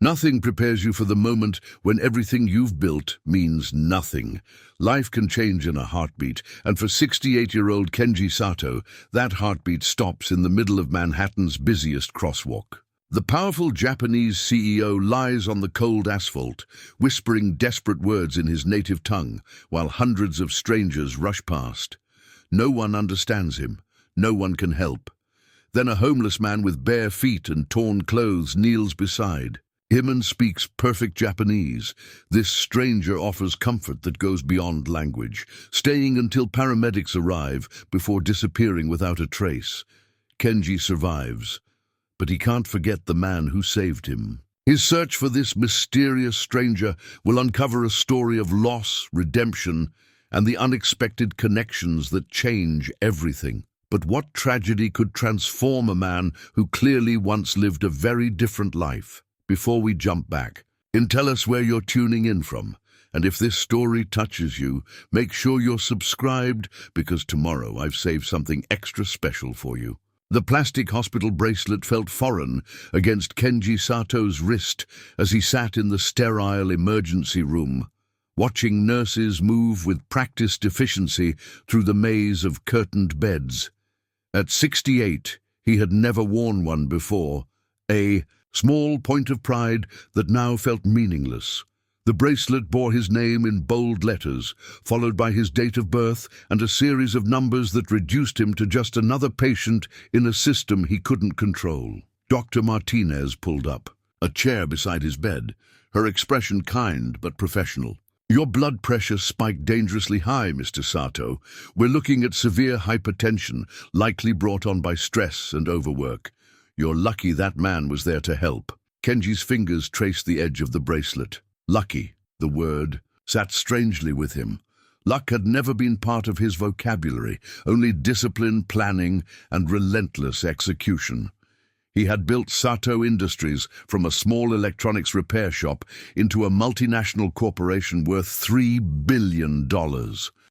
Nothing prepares you for the moment when everything you've built means nothing. Life can change in a heartbeat, and for 68-year-old Kenji Sato, that heartbeat stops in the middle of Manhattan's busiest crosswalk. The powerful Japanese CEO lies on the cold asphalt, whispering desperate words in his native tongue, while hundreds of strangers rush past. No one understands him. No one can help. Then a homeless man with bare feet and torn clothes kneels beside him and speaks perfect Japanese. This stranger offers comfort that goes beyond language, staying until paramedics arrive before disappearing without a trace. Kenji survives, but he can't forget the man who saved him. His search for this mysterious stranger will uncover a story of loss, redemption, and the unexpected connections that change everything. But what tragedy could transform a man who clearly once lived a very different life? Before we jump back, tell us where you're tuning in from. And if this story touches you, make sure you're subscribed, because tomorrow I've saved something extra special for you. The plastic hospital bracelet felt foreign against Kenji Sato's wrist as he sat in the sterile emergency room, watching nurses move with practiced efficiency through the maze of curtained beds. At 68, he had never worn one before, a small point of pride that now felt meaningless. The bracelet bore his name in bold letters, followed by his date of birth and a series of numbers that reduced him to just another patient in a system he couldn't control. Dr. Martinez pulled up, a chair beside his bed, her expression kind but professional. "Your blood pressure spiked dangerously high, Mr. Sato. We're looking at severe hypertension, likely brought on by stress and overwork. You're lucky that man was there to help." Kenji's fingers traced the edge of the bracelet. Lucky, the word, sat strangely with him. Luck had never been part of his vocabulary, only discipline, planning, and relentless execution. He had built Sato Industries from a small electronics repair shop into a multinational corporation worth $3 billion.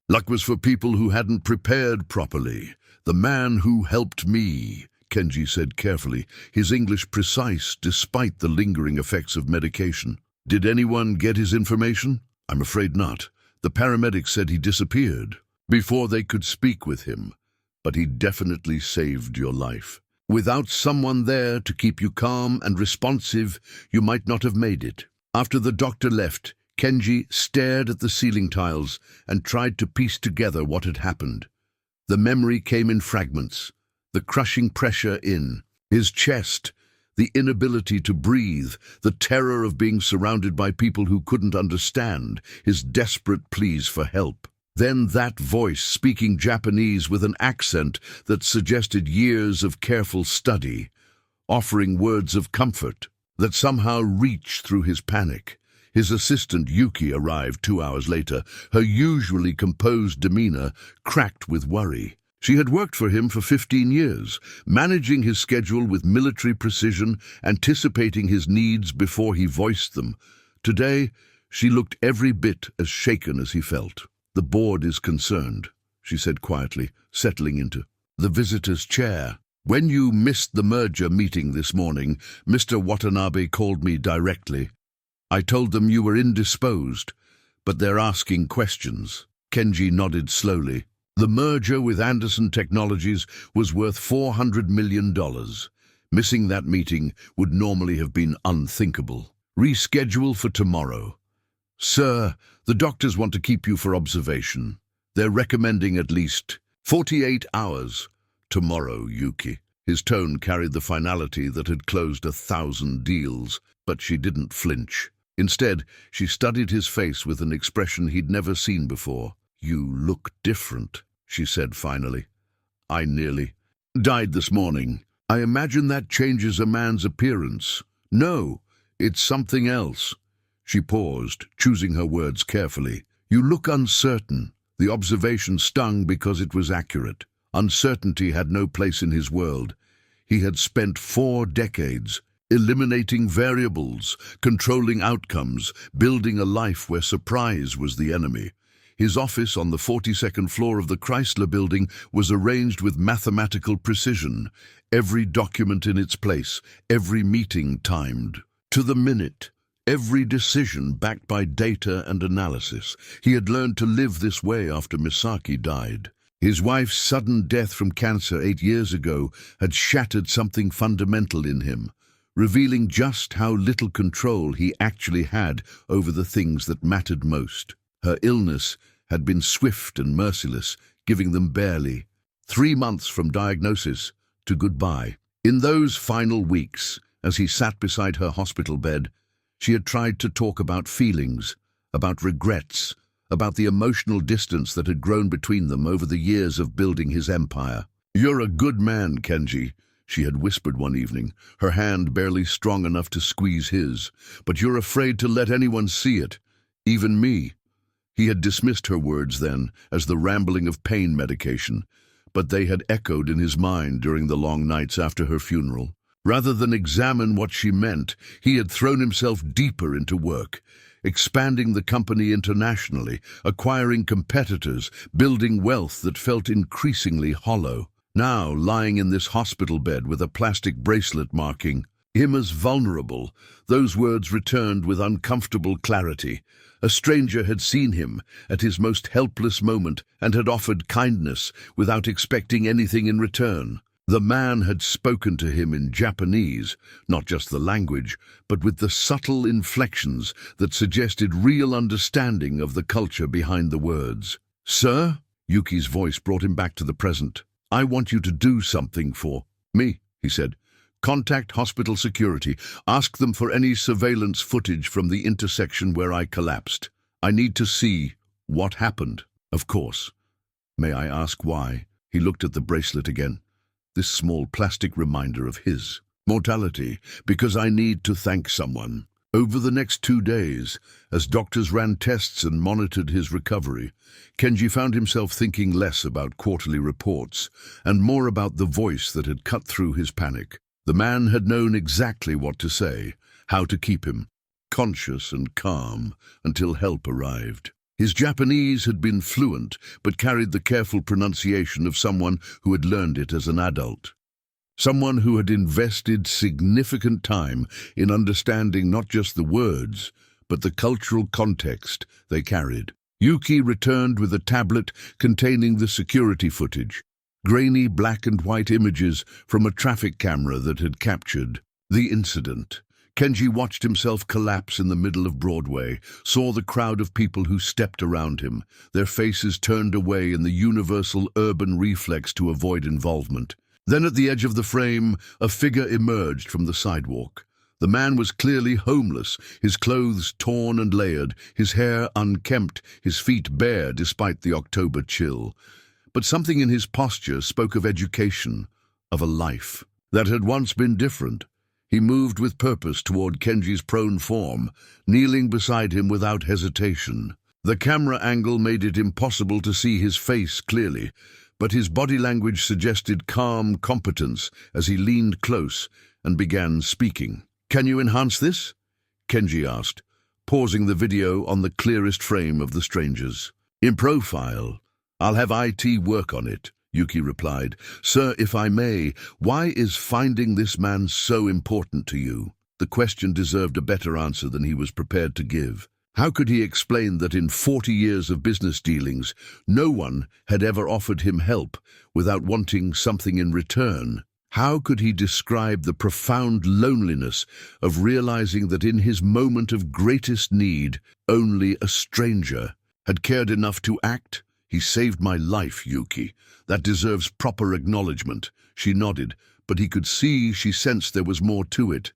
Luck was for people who hadn't prepared properly. "The man who helped me," Kenji said carefully, his English precise despite the lingering effects of medication. "Did anyone get his information?" "I'm afraid not. The paramedics said he disappeared before they could speak with him, but he definitely saved your life. Without someone there to keep you calm and responsive, you might not have made it." After the doctor left, Kenji stared at the ceiling tiles and tried to piece together what had happened. The memory came in fragments. The crushing pressure in his chest, the inability to breathe, the terror of being surrounded by people who couldn't understand, his desperate pleas for help. Then that voice speaking Japanese with an accent that suggested years of careful study, offering words of comfort that somehow reached through his panic. His assistant Yuki arrived 2 hours later, her usually composed demeanor cracked with worry. She had worked for him for 15 years, managing his schedule with military precision, anticipating his needs before he voiced them. Today, she looked every bit as shaken as he felt. "The board is concerned," she said quietly, settling into the visitor's chair. "When you missed the merger meeting this morning, Mr. Watanabe called me directly. I told them you were indisposed, but they're asking questions." Kenji nodded slowly. The merger with Anderson Technologies was worth $400 million. Missing that meeting would normally have been unthinkable. "Reschedule for tomorrow." "Sir, the doctors want to keep you for observation. They're recommending at least 48 hours. Tomorrow, Yuki." His tone carried the finality that had closed 1,000 deals, but she didn't flinch. Instead, she studied his face with an expression he'd never seen before. "You look different," she said finally. "I nearly died this morning. I imagine that changes a man's appearance." "No, it's something else." She paused, choosing her words carefully. "You look uncertain." The observation stung because it was accurate. Uncertainty had no place in his world. He had spent 4 decades eliminating variables, controlling outcomes, building a life where surprise was the enemy. His office on the 42nd floor of the Chrysler Building was arranged with mathematical precision, every document in its place, every meeting timed. To the minute, every decision backed by data and analysis. He had learned to live this way after Misaki died. His wife's sudden death from cancer 8 years ago had shattered something fundamental in him, revealing just how little control he actually had over the things that mattered most. Her illness had been swift and merciless, giving them barely 3 months from diagnosis to goodbye. In those final weeks, as he sat beside her hospital bed, she had tried to talk about feelings, about regrets, about the emotional distance that had grown between them over the years of building his empire. "You're a good man, Kenji," she had whispered one evening, her hand barely strong enough to squeeze his. "But you're afraid to let anyone see it, even me." He had dismissed her words then as the rambling of pain medication, but they had echoed in his mind during the long nights after her funeral. Rather than examine what she meant, he had thrown himself deeper into work, expanding the company internationally, acquiring competitors, building wealth that felt increasingly hollow. Now, lying in this hospital bed with a plastic bracelet marking him as vulnerable, those words returned with uncomfortable clarity. A stranger had seen him at his most helpless moment and had offered kindness without expecting anything in return. The man had spoken to him in Japanese, not just the language, but with the subtle inflections that suggested real understanding of the culture behind the words. "Sir?" Yuki's voice brought him back to the present. "I want you to do something for me," he said. "Contact hospital security. Ask them for any surveillance footage from the intersection where I collapsed. I need to see what happened." "Of course. May I ask why?" He looked at the bracelet again. This small plastic reminder of his mortality, "Because I need to thank someone." Over the next 2 days, as doctors ran tests and monitored his recovery, Kenji found himself thinking less about quarterly reports and more about the voice that had cut through his panic. The man had known exactly what to say, how to keep him conscious and calm until help arrived. His Japanese had been fluent, but carried the careful pronunciation of someone who had learned it as an adult. Someone who had invested significant time in understanding not just the words, but the cultural context they carried. Yuki returned with a tablet containing the security footage, grainy black and white images from a traffic camera that had captured the incident. Kenji watched himself collapse in the middle of Broadway, saw the crowd of people who stepped around him, their faces turned away in the universal urban reflex to avoid involvement. Then at the edge of the frame, a figure emerged from the sidewalk. The man was clearly homeless, his clothes torn and layered, his hair unkempt, his feet bare despite the October chill. But something in his posture spoke of education, of a life that had once been different. He moved with purpose toward Kenji's prone form, kneeling beside him without hesitation. The camera angle made it impossible to see his face clearly, but his body language suggested calm competence as he leaned close and began speaking. "Can you enhance this?" Kenji asked, pausing the video on the clearest frame of the strangers. "In profile. I'll have IT work on it," Yuki replied. "Sir, if I may, why is finding this man so important to you?" The question deserved a better answer than he was prepared to give. How could he explain that in 40 years of business dealings, no one had ever offered him help without wanting something in return? How could he describe the profound loneliness of realizing that in his moment of greatest need, only a stranger had cared enough to act? "He saved my life, Yuki. That deserves proper acknowledgement." She nodded, but he could see she sensed there was more to it.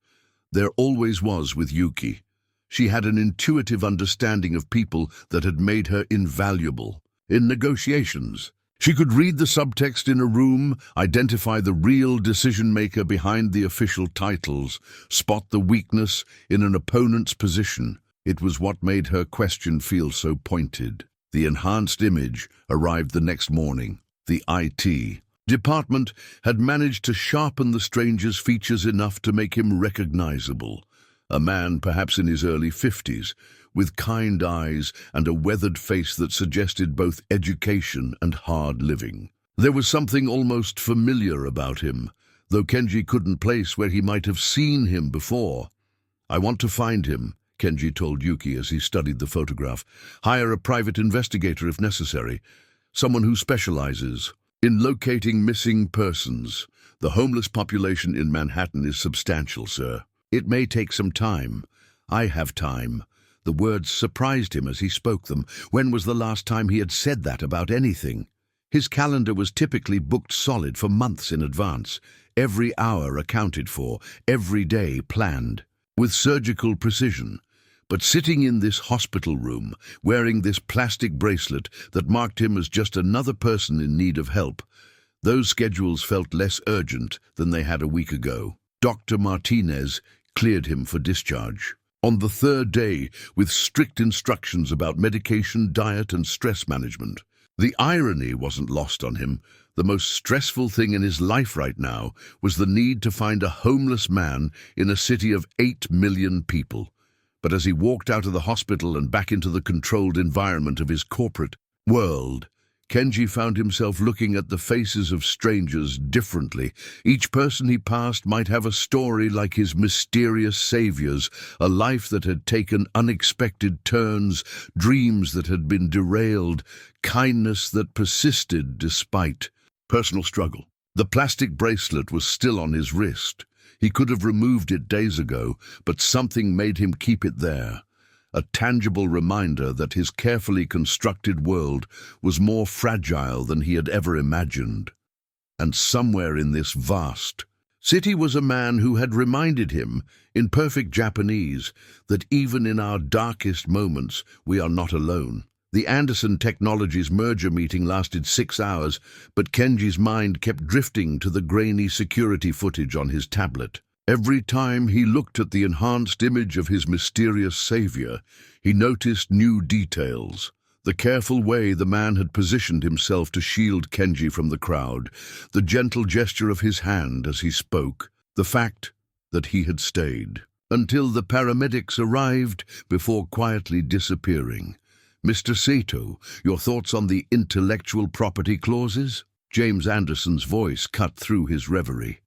There always was with Yuki. She had an intuitive understanding of people that had made her invaluable. In negotiations, she could read the subtext in a room, identify the real decision-maker behind the official titles, spot the weakness in an opponent's position. It was what made her question feel so pointed. The enhanced image arrived the next morning. The IT department had managed to sharpen the stranger's features enough to make him recognizable. A man perhaps in his early 50s, with kind eyes and a weathered face that suggested both education and hard living. There was something almost familiar about him, though Kenji couldn't place where he might have seen him before. "I want to find him," Kenji told Yuki as he studied the photograph. "Hire a private investigator if necessary, someone who specializes in locating missing persons. The homeless population in Manhattan is substantial, sir. It may take some time. I have time." The words surprised him as he spoke them. When was the last time he had said that about anything? His calendar was typically booked solid for months in advance, every hour accounted for, every day planned, with surgical precision. But sitting in this hospital room, wearing this plastic bracelet that marked him as just another person in need of help, those schedules felt less urgent than they had a week ago. Dr. Martinez cleared him for discharge. On the third day, with strict instructions about medication, diet, and stress management. The irony wasn't lost on him. The most stressful thing in his life right now was the need to find a homeless man in a city of 8 million people. But as he walked out of the hospital and back into the controlled environment of his corporate world, Kenji found himself looking at the faces of strangers differently. Each person he passed might have a story like his mysterious savior's, a life that had taken unexpected turns, dreams that had been derailed, kindness that persisted despite personal struggle. The plastic bracelet was still on his wrist. He could have removed it days ago, but something made him keep it there. A tangible reminder that his carefully constructed world was more fragile than he had ever imagined. And somewhere in this vast city was a man who had reminded him, in perfect Japanese, that even in our darkest moments we are not alone. The Anderson Technologies merger meeting lasted 6 hours, but Kenji's mind kept drifting to the grainy security footage on his tablet. Every time he looked at the enhanced image of his mysterious savior, he noticed new details. The careful way the man had positioned himself to shield Kenji from the crowd, the gentle gesture of his hand as he spoke, the fact that he had stayed until the paramedics arrived before quietly disappearing. "Mr. Sato, your thoughts on the intellectual property clauses?" James Anderson's voice cut through his reverie.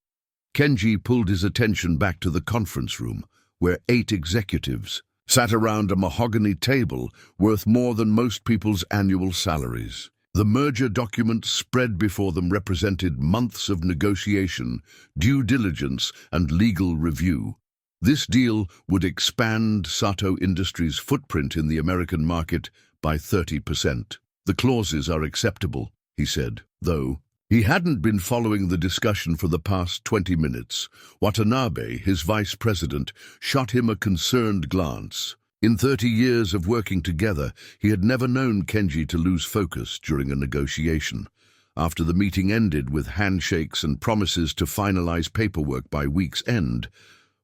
Kenji pulled his attention back to the conference room, where 8 executives sat around a mahogany table worth more than most people's annual salaries. The merger documents spread before them represented months of negotiation, due diligence, and legal review. This deal would expand Sato Industries' footprint in the American market by 30%. "The clauses are acceptable," he said, though he hadn't been following the discussion for the past 20 minutes. Watanabe, his vice president, shot him a concerned glance. In 30 years of working together, he had never known Kenji to lose focus during a negotiation. After the meeting ended with handshakes and promises to finalize paperwork by week's end,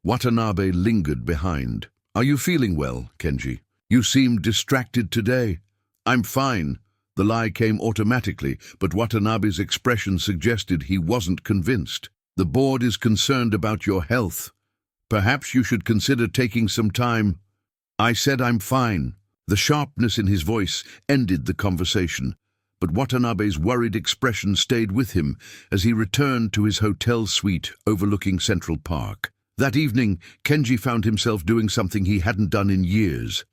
Watanabe lingered behind. "Are you feeling well, Kenji? You seem distracted today." "I'm fine." The lie came automatically, but Watanabe's expression suggested he wasn't convinced. "The board is concerned about your health. Perhaps you should consider taking some time." "I said I'm fine." The sharpness in his voice ended the conversation, but Watanabe's worried expression stayed with him as he returned to his hotel suite overlooking Central Park. That evening, Kenji found himself doing something he hadn't done in years: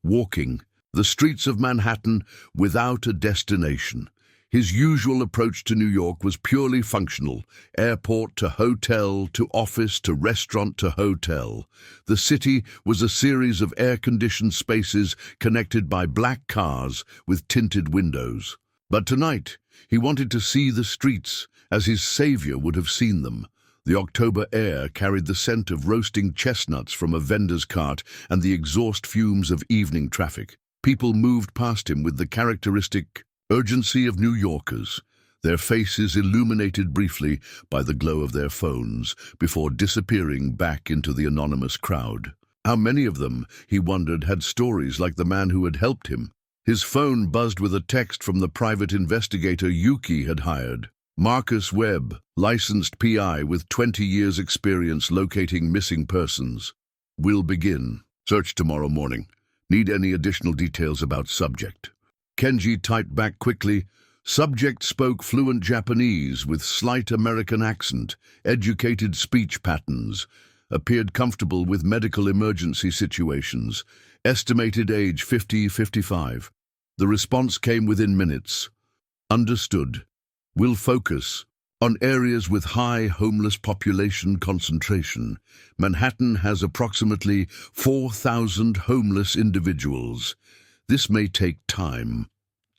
walking the streets of Manhattan without a destination. His usual approach to New York was purely functional: airport to hotel to office to restaurant to hotel. The city was a series of air-conditioned spaces connected by black cars with tinted windows. But tonight, he wanted to see the streets as his savior would have seen them. The October air carried the scent of roasting chestnuts from a vendor's cart and the exhaust fumes of evening traffic. People moved past him with the characteristic urgency of New Yorkers, their faces illuminated briefly by the glow of their phones before disappearing back into the anonymous crowd. How many of them, he wondered, had stories like the man who had helped him? His phone buzzed with a text from the private investigator Yuki had hired. Marcus Webb, licensed PI with 20 years' experience locating missing persons. "Will begin. Search tomorrow morning. Need any additional details about subject?" Kenji typed back quickly. Subject spoke fluent Japanese with slight American accent, educated speech patterns. appeared comfortable with medical emergency situations. Estimated age 50-55. The response came within minutes. Understood. Will focus on areas with high homeless population concentration. Manhattan has approximately 4,000 homeless individuals. This may take time.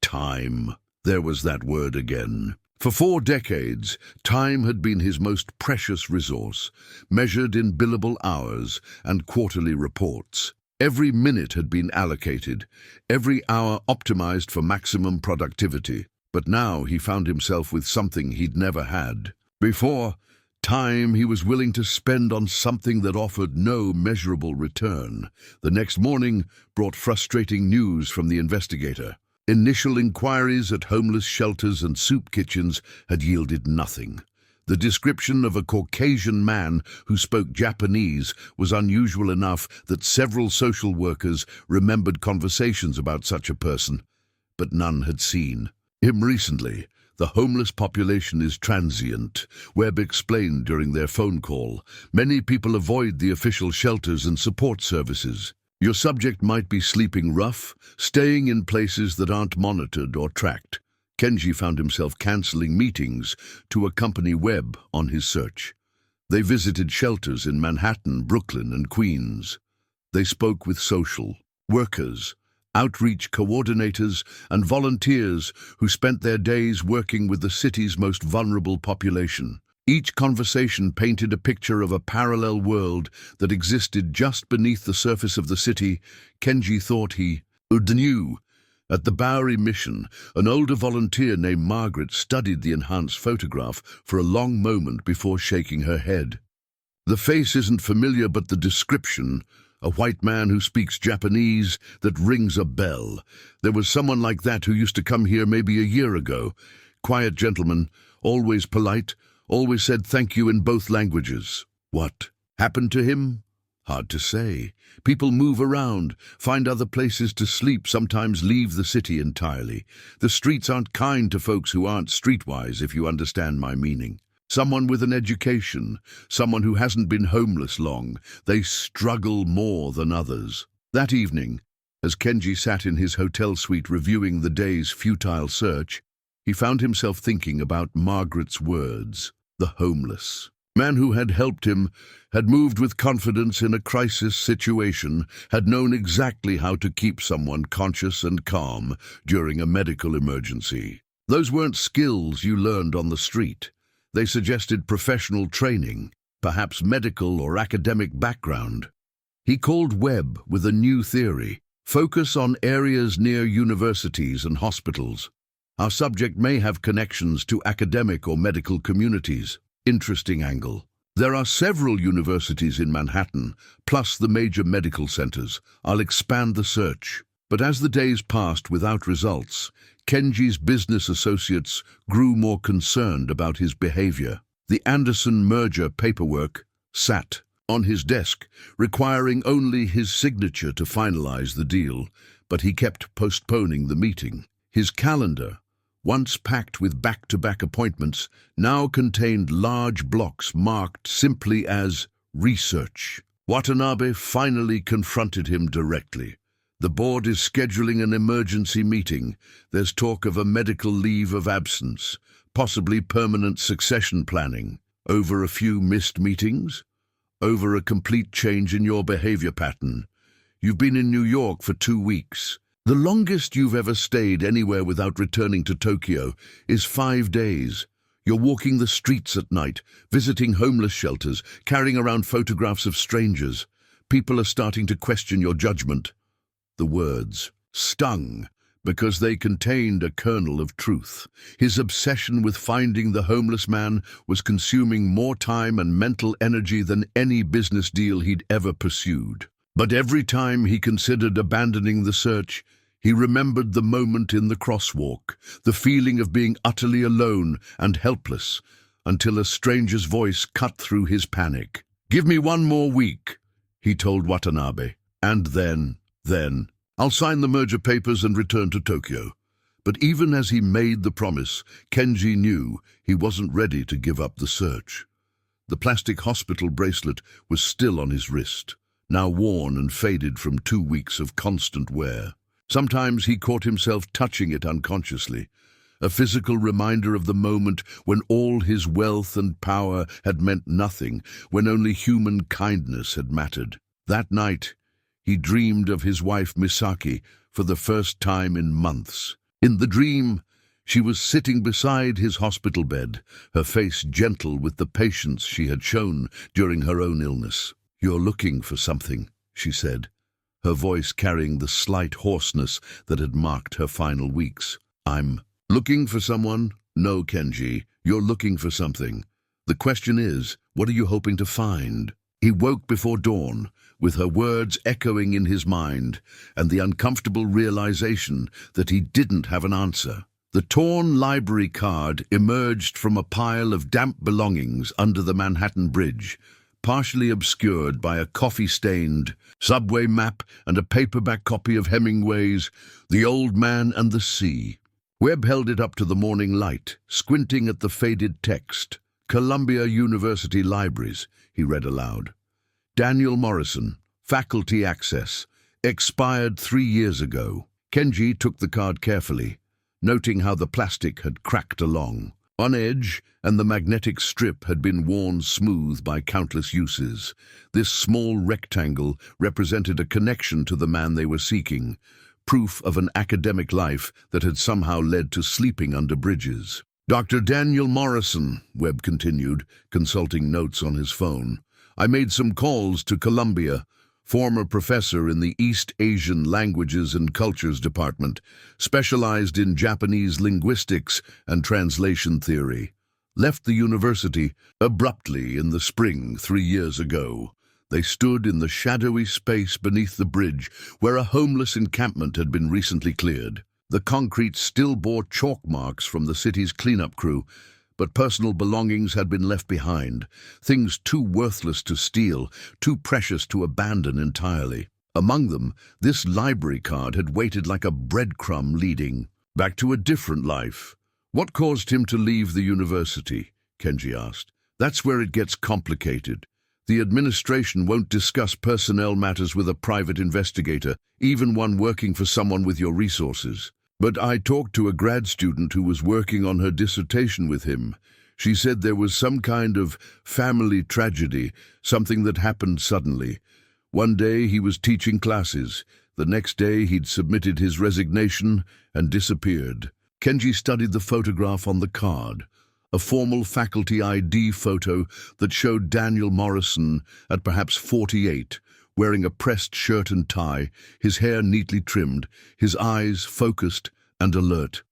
Time. There was that word again. For 4 decades, time had been his most precious resource, measured in billable hours and quarterly reports. Every minute had been allocated, every hour optimized for maximum productivity. But now he found himself with something he'd never had. Before, time he was willing to spend on something that offered no measurable return. The next morning brought frustrating news from the investigator. Initial inquiries at homeless shelters and soup kitchens had yielded nothing. The description of a Caucasian man who spoke Japanese was unusual enough that several social workers remembered conversations about such a person, but none had seen him recently. The homeless population is transient, Webb explained during their phone call. Many people avoid the official shelters and support services. Your subject might be sleeping rough, staying in places that aren't monitored or tracked. Kenji found himself cancelling meetings to accompany Webb on his search. They visited shelters in Manhattan, Brooklyn, and Queens. They spoke with social workers, outreach coordinators, and volunteers who spent their days working with the city's most vulnerable population. Each conversation painted a picture of a parallel world that existed just beneath the surface of the city. Kenji thought he knew. At the Bowery Mission, an older volunteer named Margaret studied the enhanced photograph for a long moment before shaking her head. The face isn't familiar, but the description, a white man who speaks Japanese, that rings a bell. There was someone like that who used to come here maybe a year ago. Quiet gentleman, always polite, always said thank you in both languages. What happened to him? Hard to say. People move around, find other places to sleep, sometimes leave the city entirely. The streets aren't kind to folks who aren't streetwise, if you understand my meaning. Someone with an education, someone who hasn't been homeless long, they struggle more than others. That evening, as Kenji sat in his hotel suite reviewing the day's futile search, he found himself thinking about Margaret's words. The homeless man who had helped him, had moved with confidence in a crisis situation, had known exactly how to keep someone conscious and calm during a medical emergency. Those weren't skills you learned on the street. They suggested professional training, perhaps medical or academic background. He called Webb with a new theory: focus on areas near universities and hospitals. Our subject may have connections to academic or medical communities. Interesting angle. There are several universities in Manhattan, plus the major medical centers. I'll expand the search. But as the days passed without results, Kenji's business associates grew more concerned about his behavior. The Anderson merger paperwork sat on his desk, requiring only his signature to finalize the deal, but he kept postponing the meeting. His calendar, once packed with back-to-back appointments, now contained large blocks marked simply as research. Watanabe finally confronted him directly. The board is scheduling an emergency meeting. There's talk of a medical leave of absence, possibly permanent succession planning. Over a few missed meetings? Over a complete change in your behavior pattern. You've been in New York for 2 weeks. The longest you've ever stayed anywhere without returning to Tokyo is 5 days. You're walking the streets at night, visiting homeless shelters, carrying around photographs of strangers. People are starting to question your judgment. The words stung because they contained a kernel of truth. His obsession with finding the homeless man was consuming more time and mental energy than any business deal he'd ever pursued. But every time he considered abandoning the search, he remembered the moment in the crosswalk, the feeling of being utterly alone and helpless, until a stranger's voice cut through his panic. "Give me 1 more week," he told Watanabe, "and then, I'll sign the merger papers and return to Tokyo." But even as he made the promise, Kenji knew he wasn't ready to give up the search. The plastic hospital bracelet was still on his wrist, now worn and faded from 2 weeks of constant wear. Sometimes he caught himself touching it unconsciously, a physical reminder of the moment when all his wealth and power had meant nothing, when only human kindness had mattered. That night, he dreamed of his wife Misaki for the first time in months. In the dream, she was sitting beside his hospital bed, her face gentle with the patience she had shown during her own illness. "You're looking for something," she said, her voice carrying the slight hoarseness that had marked her final weeks. "I'm looking for someone? No, Kenji, you're looking for something. The question is, what are you hoping to find?" He woke before dawn, with her words echoing in his mind, and the uncomfortable realization that he didn't have an answer. The torn library card emerged from a pile of damp belongings under the Manhattan Bridge, partially obscured by a coffee-stained subway map and a paperback copy of Hemingway's The Old Man and the Sea. Webb held it up to the morning light, squinting at the faded text. "Columbia University Libraries," he read aloud. "Daniel Morrison, faculty access, expired 3 years ago." Kenji took the card carefully, noting how the plastic had cracked along on edge, and the magnetic strip had been worn smooth by countless uses. This small rectangle represented a connection to the man they were seeking, proof of an academic life that had somehow led to sleeping under bridges. "Dr. Daniel Morrison," Webb continued, consulting notes on his phone. "I made some calls to Columbia, former professor in the East Asian Languages and Cultures Department, specialized in Japanese linguistics and translation theory. Left the university abruptly in the spring 3 years ago." They stood in the shadowy space beneath the bridge where a homeless encampment had been recently cleared. The concrete still bore chalk marks from the city's cleanup crew, but personal belongings had been left behind, things too worthless to steal, too precious to abandon entirely. Among them, this library card had waited like a breadcrumb leading back to a different life. "What caused him to leave the university?" Kenji asked. "That's where it gets complicated. The administration won't discuss personnel matters with a private investigator, even one working for someone with your resources. But I talked to a grad student who was working on her dissertation with him. She said there was some kind of family tragedy, something that happened suddenly. One day he was teaching classes. The next day he'd submitted his resignation and disappeared." Kenji studied the photograph on the card, a formal faculty ID photo that showed Daniel Morrison at perhaps 48, wearing a pressed shirt and tie, his hair neatly trimmed, his eyes focused and alert.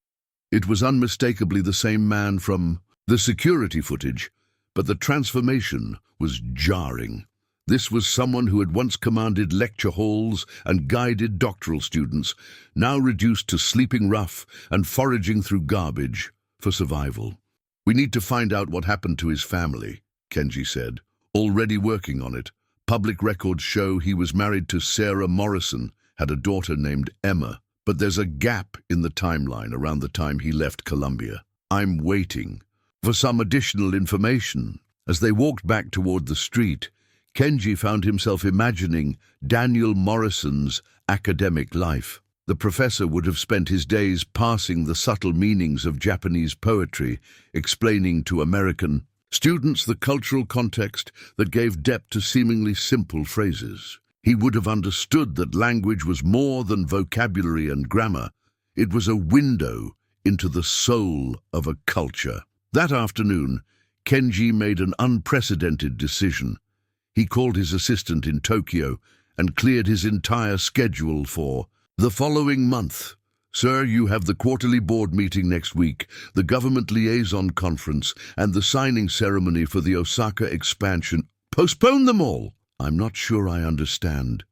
It was unmistakably the same man from the security footage, but the transformation was jarring. This was someone who had once commanded lecture halls and guided doctoral students, now reduced to sleeping rough and foraging through garbage for survival. "We need to find out what happened to his family," Kenji said. "Already working on it. Public records show he was married to Sarah Morrison, had a daughter named Emma, but there's a gap in the timeline around the time he left Columbia. I'm waiting for some additional information." As they walked back toward the street, Kenji found himself imagining Daniel Morrison's academic life. The professor would have spent his days parsing the subtle meanings of Japanese poetry, explaining to American students the cultural context that gave depth to seemingly simple phrases. He would have understood that language was more than vocabulary and grammar. It was a window into the soul of a culture. That afternoon, Kenji made an unprecedented decision. He called his assistant in Tokyo and cleared his entire schedule for the following month. "Sir, you have the quarterly board meeting next week, the government liaison conference, and the signing ceremony for the Osaka expansion. Postpone them all." "I'm not sure I understand."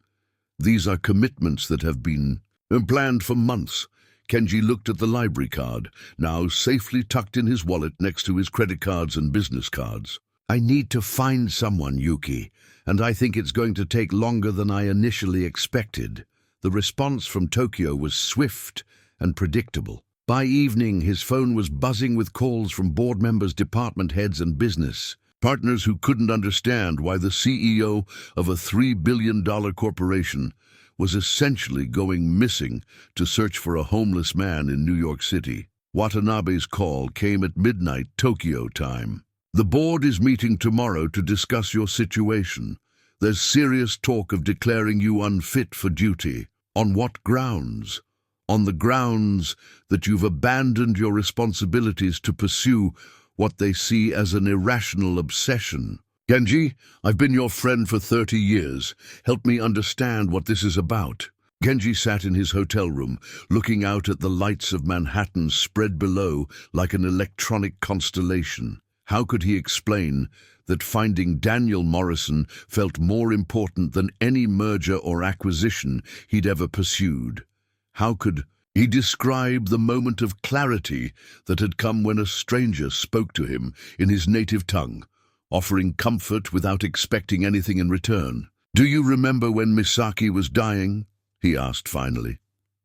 "These are commitments that have been planned for months." Kenji looked at the library card, now safely tucked in his wallet next to his credit cards and business cards. "I need to find someone, Yuki, and I think it's going to take longer than I initially expected." The response from Tokyo was swift and predictable. By evening, his phone was buzzing with calls from board members, department heads, and business Partners who couldn't understand why the CEO of a $3 billion corporation was essentially going missing to search for a homeless man in New York City. Watanabe's call came at midnight Tokyo time. The board is meeting tomorrow to discuss your situation. There's serious talk of declaring you unfit for duty. On what grounds? On the grounds that you've abandoned your responsibilities to pursue what they see as an irrational obsession. Kenji, I've been your friend for 30 years. Help me understand what this is about. Kenji sat in his hotel room, looking out at the lights of Manhattan spread below like an electronic constellation. How could he explain that finding Daniel Morrison felt more important than any merger or acquisition he'd ever pursued? How could he describe the moment of clarity that had come when a stranger spoke to him in his native tongue, offering comfort without expecting anything in return? Do you remember when Misaki was dying? He asked finally.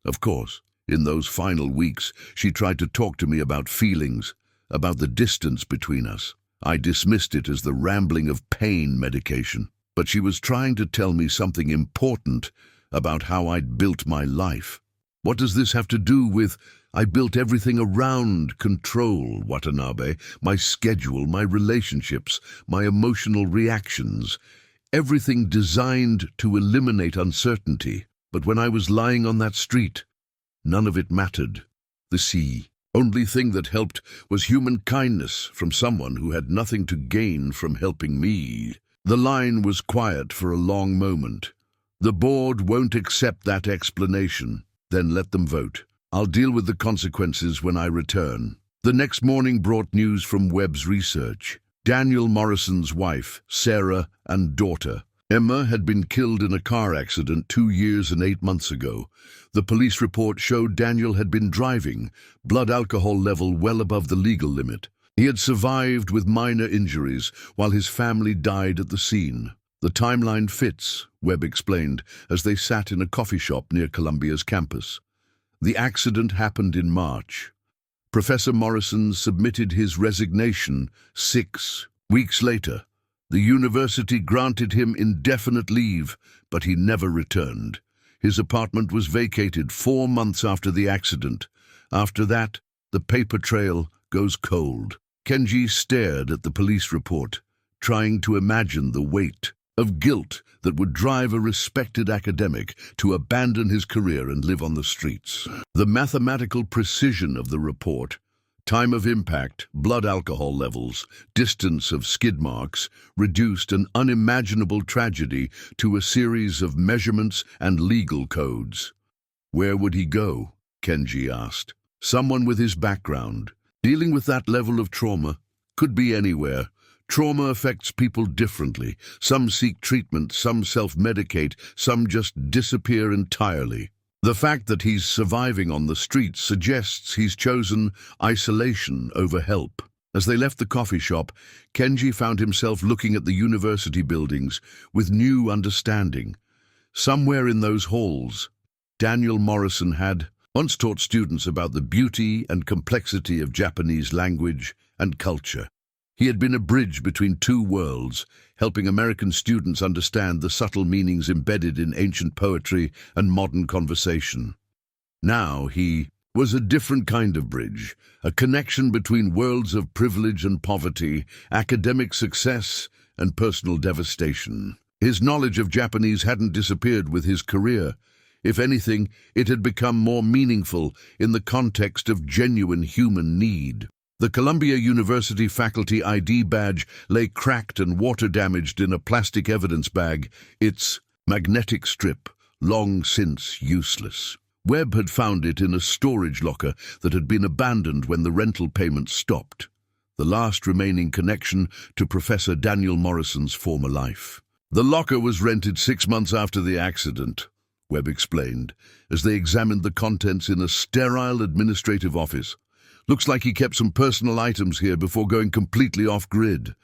Of course, in those final weeks, she tried to talk to me about feelings, about the distance between us. I dismissed it as the rambling of pain medication, but she was trying to tell me something important about how I'd built my life. What does this have to do with I built everything around control, Watanabe, my schedule, my relationships, my emotional reactions, everything designed to eliminate uncertainty. But when I was lying on that street, none of it mattered. The sea. Only thing that helped was human kindness from someone who had nothing to gain from helping me. The line was quiet for a long moment. The board won't accept that explanation. Then let them vote. I'll deal with the consequences when I return. The next morning brought news from Webb's research. Daniel Morrison's wife, Sarah, and daughter, Emma, had been killed in a car accident 2 years and 8 months ago. The police report showed Daniel had been driving, blood alcohol level well above the legal limit. He had survived with minor injuries while his family died at the scene. The timeline fits, Webb explained, as they sat in a coffee shop near Columbia's campus. The accident happened in March. Professor Morrison submitted his resignation 6 weeks later. The university granted him indefinite leave, but he never returned. His apartment was vacated 4 months after the accident. After that, the paper trail goes cold. Kenji stared at the police report, trying to imagine the weight of guilt that would drive a respected academic to abandon his career and live on the streets. The mathematical precision of the report, time of impact, blood alcohol levels, distance of skid marks, reduced an unimaginable tragedy to a series of measurements and legal codes. Where would he go? Kenji asked. Someone with his background, dealing with that level of trauma, could be anywhere. Trauma affects people differently. Some seek treatment, some self-medicate, some just disappear entirely. The fact that he's surviving on the streets suggests he's chosen isolation over help. As they left the coffee shop, Kenji found himself looking at the university buildings with new understanding. Somewhere in those halls, Daniel Morrison had once taught students about the beauty and complexity of Japanese language and culture. He had been a bridge between two worlds, helping American students understand the subtle meanings embedded in ancient poetry and modern conversation. Now he was a different kind of bridge, a connection between worlds of privilege and poverty, academic success and personal devastation. His knowledge of Japanese hadn't disappeared with his career. If anything, it had become more meaningful in the context of genuine human need. The Columbia University faculty ID badge lay cracked and water-damaged in a plastic evidence bag, its magnetic strip long since useless. Webb had found it in a storage locker that had been abandoned when the rental payments stopped, the last remaining connection to Professor Daniel Morrison's former life. The locker was rented 6 months after the accident, Webb explained, as they examined the contents in a sterile administrative office. Looks like he kept some personal items here before going completely off-grid.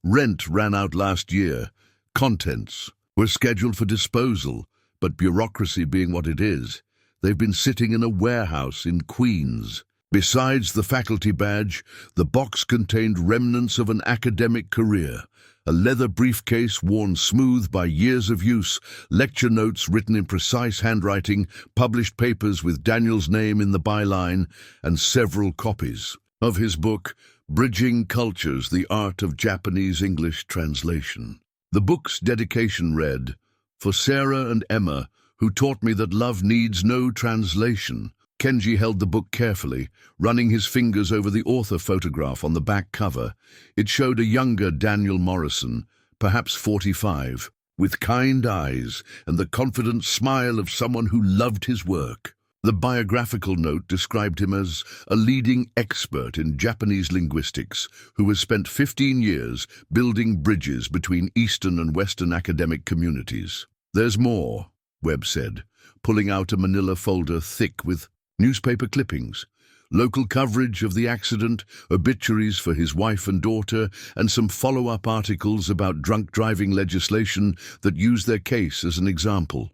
Rent ran out last year. Contents were scheduled for disposal, but bureaucracy being what it is, they've been sitting in a warehouse in Queens. Besides the faculty badge, the box contained remnants of an academic career. A leather briefcase worn smooth by years of use, lecture notes written in precise handwriting, published papers with Daniel's name in the byline, and several copies of his book, Bridging Cultures, The Art of Japanese-English Translation. The book's dedication read, "For Sarah and Emma, who taught me that love needs no translation." Kenji held the book carefully, running his fingers over the author photograph on the back cover. It showed a younger Daniel Morrison, perhaps 45, with kind eyes and the confident smile of someone who loved his work. The biographical note described him as a leading expert in Japanese linguistics who has spent 15 years building bridges between Eastern and Western academic communities. "There's more," Webb said, pulling out a manila folder thick with newspaper clippings, local coverage of the accident, obituaries for his wife and daughter, and some follow-up articles about drunk driving legislation that used their case as an example.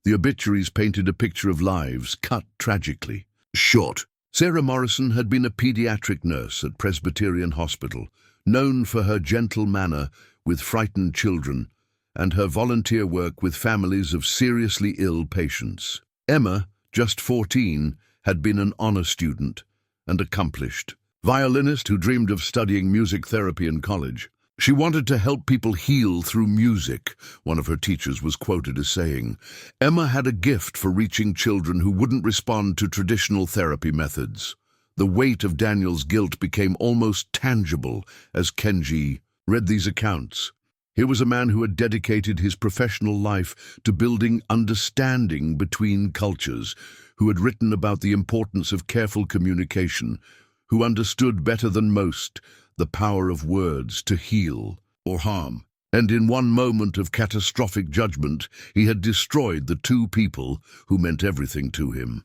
The obituaries painted a picture of lives cut tragically short. Sarah Morrison had been a pediatric nurse at Presbyterian Hospital, known for her gentle manner with frightened children and her volunteer work with families of seriously ill patients. Emma, just 14, had been an honor student and accomplished violinist who dreamed of studying music therapy in college. She wanted to help people heal through music, one of her teachers was quoted as saying. Emma had a gift for reaching children who wouldn't respond to traditional therapy methods. The weight of Daniel's guilt became almost tangible as Kenji read these accounts. Here was a man who had dedicated his professional life to building understanding between cultures, who had written about the importance of careful communication, who understood better than most the power of words to heal or harm. And in one moment of catastrophic judgment, he had destroyed the two people who meant everything to him.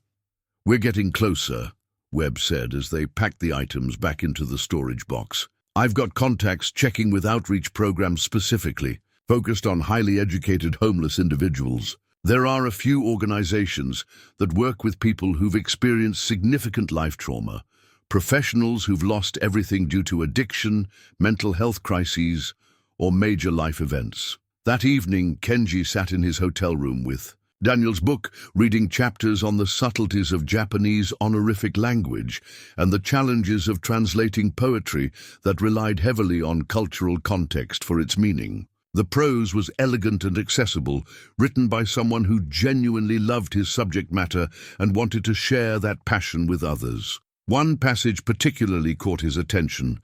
"We're getting closer," Webb said as they packed the items back into the storage box. "I've got contacts checking with outreach programs specifically, focused on highly educated homeless individuals. There are a few organizations that work with people who've experienced significant life trauma, professionals who've lost everything due to addiction, mental health crises, or major life events." That evening, Kenji sat in his hotel room with Daniel's book, reading chapters on the subtleties of Japanese honorific language and the challenges of translating poetry that relied heavily on cultural context for its meaning. The prose was elegant and accessible, written by someone who genuinely loved his subject matter and wanted to share that passion with others. One passage particularly caught his attention.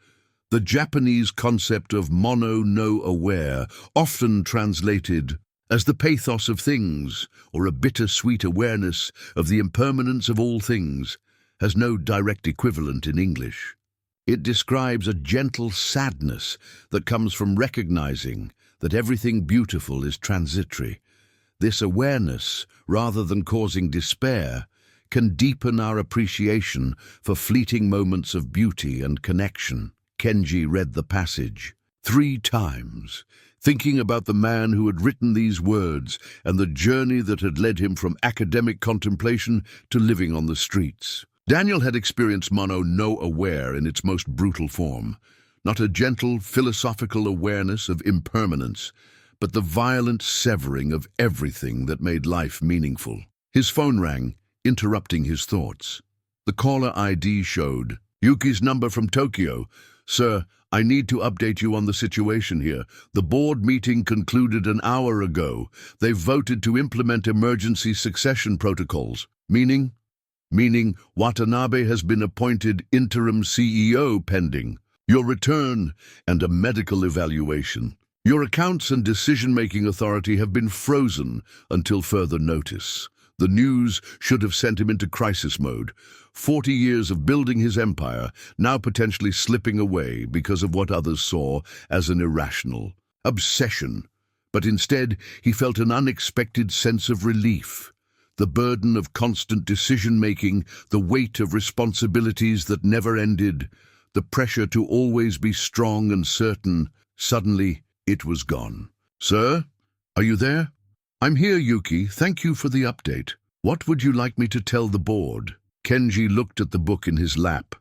The Japanese concept of mono no aware, often translated as the pathos of things, or a bittersweet awareness of the impermanence of all things, has no direct equivalent in English. It describes a gentle sadness that comes from recognizing that everything beautiful is transitory. This awareness, rather than causing despair, can deepen our appreciation for fleeting moments of beauty and connection. Kenji read the passage 3 times, thinking about the man who had written these words and the journey that had led him from academic contemplation to living on the streets. Daniel had experienced mono no aware in its most brutal form, not a gentle philosophical awareness of impermanence, but the violent severing of everything that made life meaningful. His phone rang, interrupting his thoughts. The caller ID showed, "Yuki's number from Tokyo. Sir, I need to update you on the situation here. The board meeting concluded an hour ago. They've voted to implement emergency succession protocols. Meaning Watanabe has been appointed interim CEO pending your return and a medical evaluation. Your accounts and decision-making authority have been frozen until further notice." The news should have sent him into crisis mode. 40 years of building his empire, now potentially slipping away because of what others saw as an irrational obsession. But instead, he felt an unexpected sense of relief. The burden of constant decision-making, the weight of responsibilities that never ended, the pressure to always be strong and certain, suddenly it was gone. "Sir, are you there?" "I'm here, Yuki. Thank you for the update. What would you like me to tell the board?" Kenji looked at the book in his lap,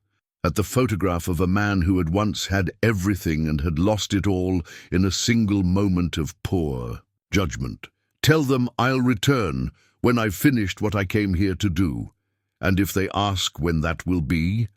at the photograph of a man who had once had everything and had lost it all in a single moment of poor judgment. "Tell them I'll return when I've finished what I came here to do. And if they ask when that will be,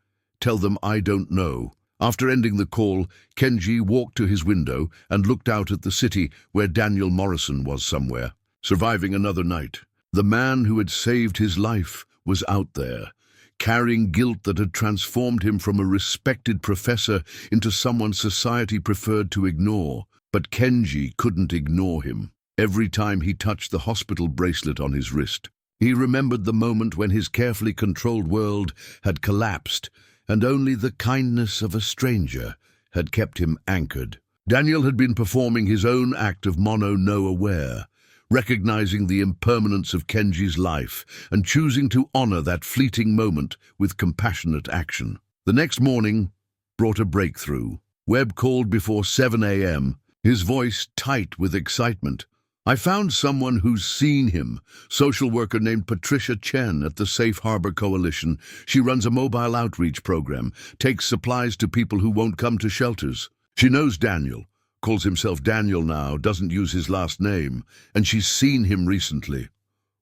tell them I don't know." After ending the call, Kenji walked to his window and looked out at the city where Daniel Morrison was somewhere, surviving another night. The man who had saved his life was out there, carrying guilt that had transformed him from a respected professor into someone society preferred to ignore. But Kenji couldn't ignore him. Every time he touched the hospital bracelet on his wrist, he remembered the moment when his carefully controlled world had collapsed, and only the kindness of a stranger had kept him anchored. Daniel had been performing his own act of mono-no-aware, recognizing the impermanence of Kenji's life and choosing to honor that fleeting moment with compassionate action. The next morning brought a breakthrough. Webb called before 7 a.m., his voice tight with excitement. "I found someone who's seen him, social worker named Patricia Chen at the Safe Harbor Coalition. She runs a mobile outreach program, takes supplies to people who won't come to shelters. She knows Daniel, calls himself Daniel now, doesn't use his last name, and she's seen him recently."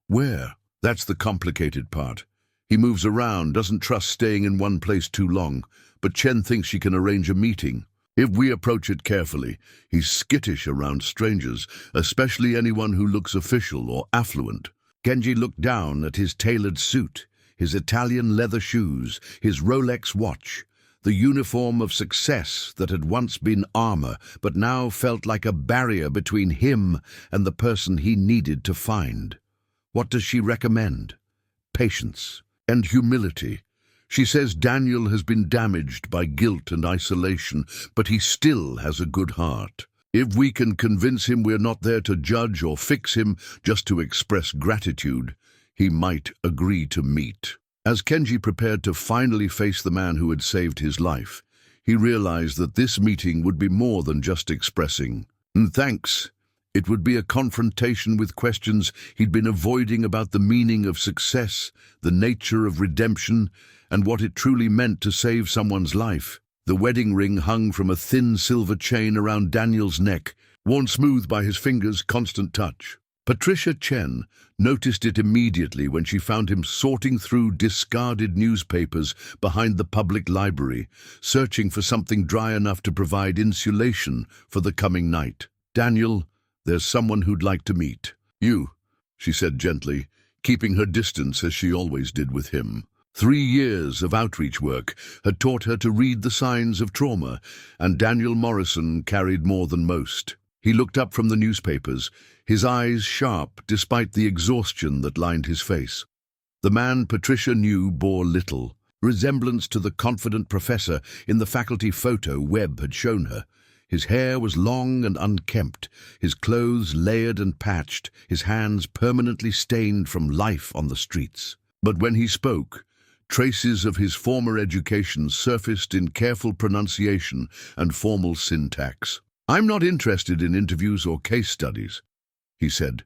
"Where?" "That's the complicated part. He moves around, doesn't trust staying in one place too long, but Chen thinks she can arrange a meeting. If we approach it carefully, he's skittish around strangers, especially anyone who looks official or affluent." Kenji looked down at his tailored suit, his Italian leather shoes, his Rolex watch, the uniform of success that had once been armor but now felt like a barrier between him and the person he needed to find. What does she recommend? Patience and humility. She says Daniel has been damaged by guilt and isolation, but he still has a good heart. If we can convince him we're not there to judge or fix him, just to express gratitude, he might agree to meet. As Kenji prepared to finally face the man who had saved his life, he realized that this meeting would be more than just expressing thanks. It would be a confrontation with questions he'd been avoiding about the meaning of success, the nature of redemption, and what it truly meant to save someone's life. The wedding ring hung from a thin silver chain around Daniel's neck, worn smooth by his fingers' constant touch. Patricia Chen noticed it immediately when she found him sorting through discarded newspapers behind the public library, searching for something dry enough to provide insulation for the coming night. "Daniel, there's someone who'd like to meet." "You," she said gently, keeping her distance as she always did with him. 3 years of outreach work had taught her to read the signs of trauma, and Daniel Morrison carried more than most. He looked up from the newspapers, his eyes sharp despite the exhaustion that lined his face. The man Patricia knew bore little resemblance to the confident professor in the faculty photo Webb had shown her. His hair was long and unkempt, his clothes layered and patched, his hands permanently stained from life on the streets. But when he spoke, traces of his former education surfaced in careful pronunciation and formal syntax. "I'm not interested in interviews or case studies," he said,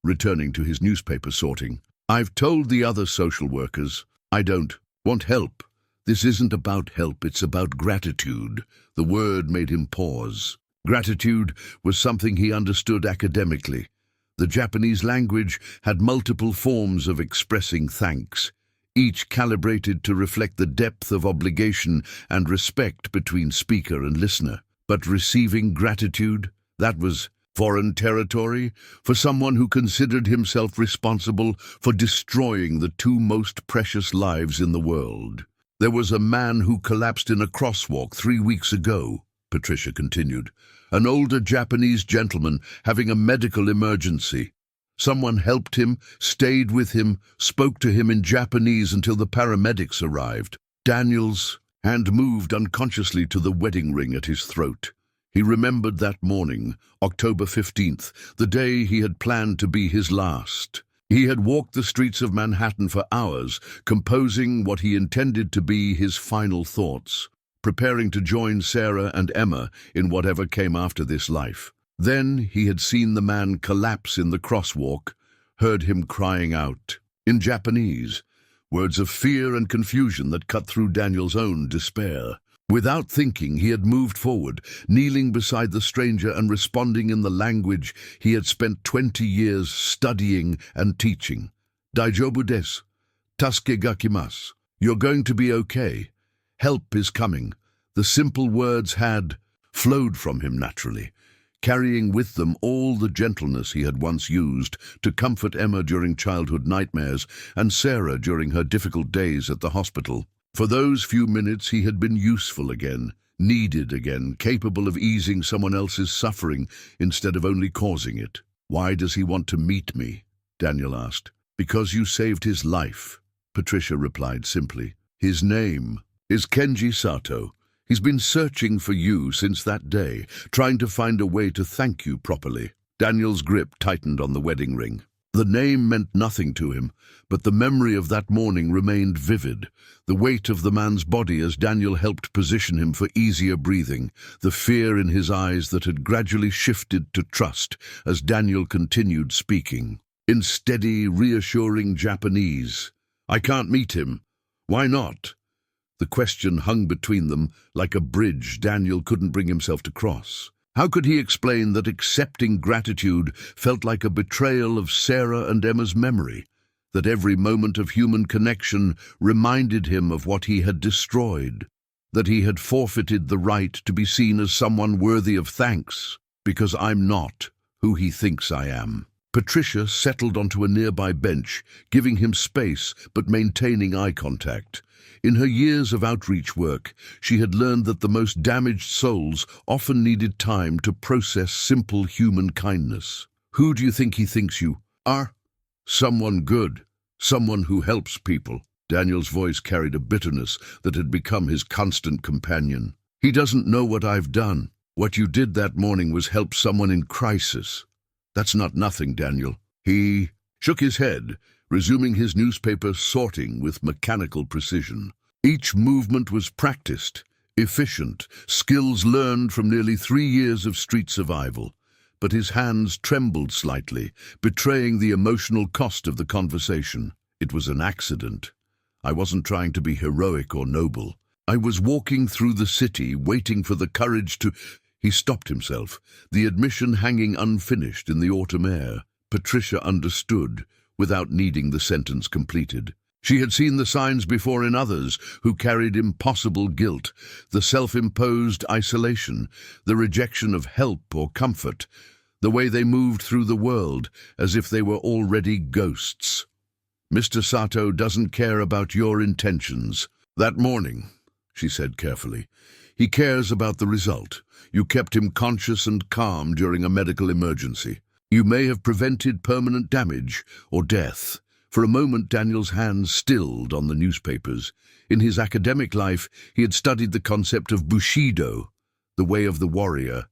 returning to his newspaper sorting. "I've told the other social workers I don't want help. This isn't about help, it's about gratitude." The word made him pause. Gratitude was something he understood academically. The Japanese language had multiple forms of expressing thanks, each calibrated to reflect the depth of obligation and respect between speaker and listener. But receiving gratitude, that was foreign territory for someone who considered himself responsible for destroying the two most precious lives in the world. "There was a man who collapsed in a crosswalk 3 weeks ago," Patricia continued. "An older Japanese gentleman having a medical emergency. Someone helped him, stayed with him, spoke to him in Japanese until the paramedics arrived." Daniel's hand moved unconsciously to the wedding ring at his throat. He remembered that morning, October 15th, the day he had planned to be his last. He had walked the streets of Manhattan for hours, composing what he intended to be his final thoughts, preparing to join Sarah and Emma in whatever came after this life. Then he had seen the man collapse in the crosswalk, heard him crying out in Japanese, Words of fear and confusion that cut through Daniel's own despair. Without thinking, he had moved forward, kneeling beside the stranger and responding in the language he had spent 20 years studying and teaching. Daijoubu desu. Tasuke ga kimasu. You're going to be okay. Help is coming. The simple words had flowed from him naturally, carrying with them all the gentleness he had once used to comfort Emma during childhood nightmares and Sarah during her difficult days at the hospital. For those few minutes he had been useful again, needed again, capable of easing someone else's suffering instead of only causing it. "Why does he want to meet me?" Daniel asked. "Because you saved his life," Patricia replied simply. "His name is Kenji Sato. He's been searching for you since that day, trying to find a way to thank you properly." Daniel's grip tightened on the wedding ring. The name meant nothing to him, but the memory of that morning remained vivid. The weight of the man's body as Daniel helped position him for easier breathing, the fear in his eyes that had gradually shifted to trust as Daniel continued speaking. In steady, reassuring Japanese. "I can't meet him. Why not?" The question hung between them like a bridge Daniel couldn't bring himself to cross. How could he explain that accepting gratitude felt like a betrayal of Sarah and Emma's memory, that every moment of human connection reminded him of what he had destroyed, that he had forfeited the right to be seen as someone worthy of thanks, because I'm not who he thinks I am? Patricia settled onto a nearby bench, giving him space but maintaining eye contact. In her years of outreach work, she had learned that the most damaged souls often needed time to process simple human kindness. "Who do you think he thinks you are?" "Someone good, someone who helps people." Daniel's voice carried a bitterness that had become his constant companion. "He doesn't know what I've done. What you did that morning was help someone in crisis. That's not nothing, Daniel." He shook his head, resuming his newspaper sorting with mechanical precision. Each movement was practiced, efficient, skills learned from nearly 3 years of street survival. But his hands trembled slightly, betraying the emotional cost of the conversation. "It was an accident. I wasn't trying to be heroic or noble. I was walking through the city, waiting for the courage to—" He stopped himself, the admission hanging unfinished in the autumn air. Patricia understood, without needing the sentence completed. She had seen the signs before in others who carried impossible guilt, the self-imposed isolation, the rejection of help or comfort, the way they moved through the world as if they were already ghosts. "Mr. Sato doesn't care about your intentions. That morning," she said carefully, "he cares about the result. You kept him conscious and calm during a medical emergency. You may have prevented permanent damage or death." For a moment, Daniel's hands stilled on the newspapers. In his academic life, he had studied the concept of Bushido, the way of the warrior,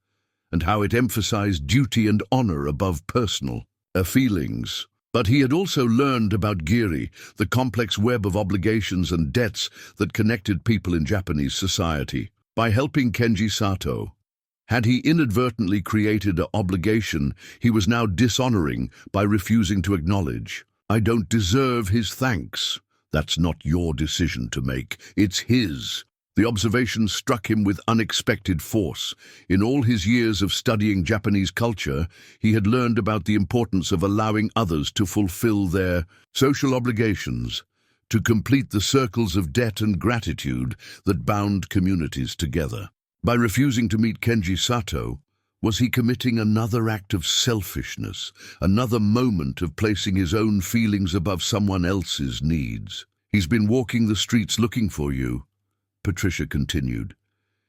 and how it emphasized duty and honor above personal feelings. But he had also learned about Giri, the complex web of obligations and debts that connected people in Japanese society. By helping Kenji Sato, had he inadvertently created an obligation he was now dishonoring by refusing to acknowledge? "I don't deserve his thanks." "That's not your decision to make, it's his." The observation struck him with unexpected force. In all his years of studying Japanese culture, he had learned about the importance of allowing others to fulfill their social obligations, to complete the circles of debt and gratitude that bound communities together. By refusing to meet Kenji Sato, was he committing another act of selfishness, another moment of placing his own feelings above someone else's needs? "He's been walking the streets looking for you," Patricia continued.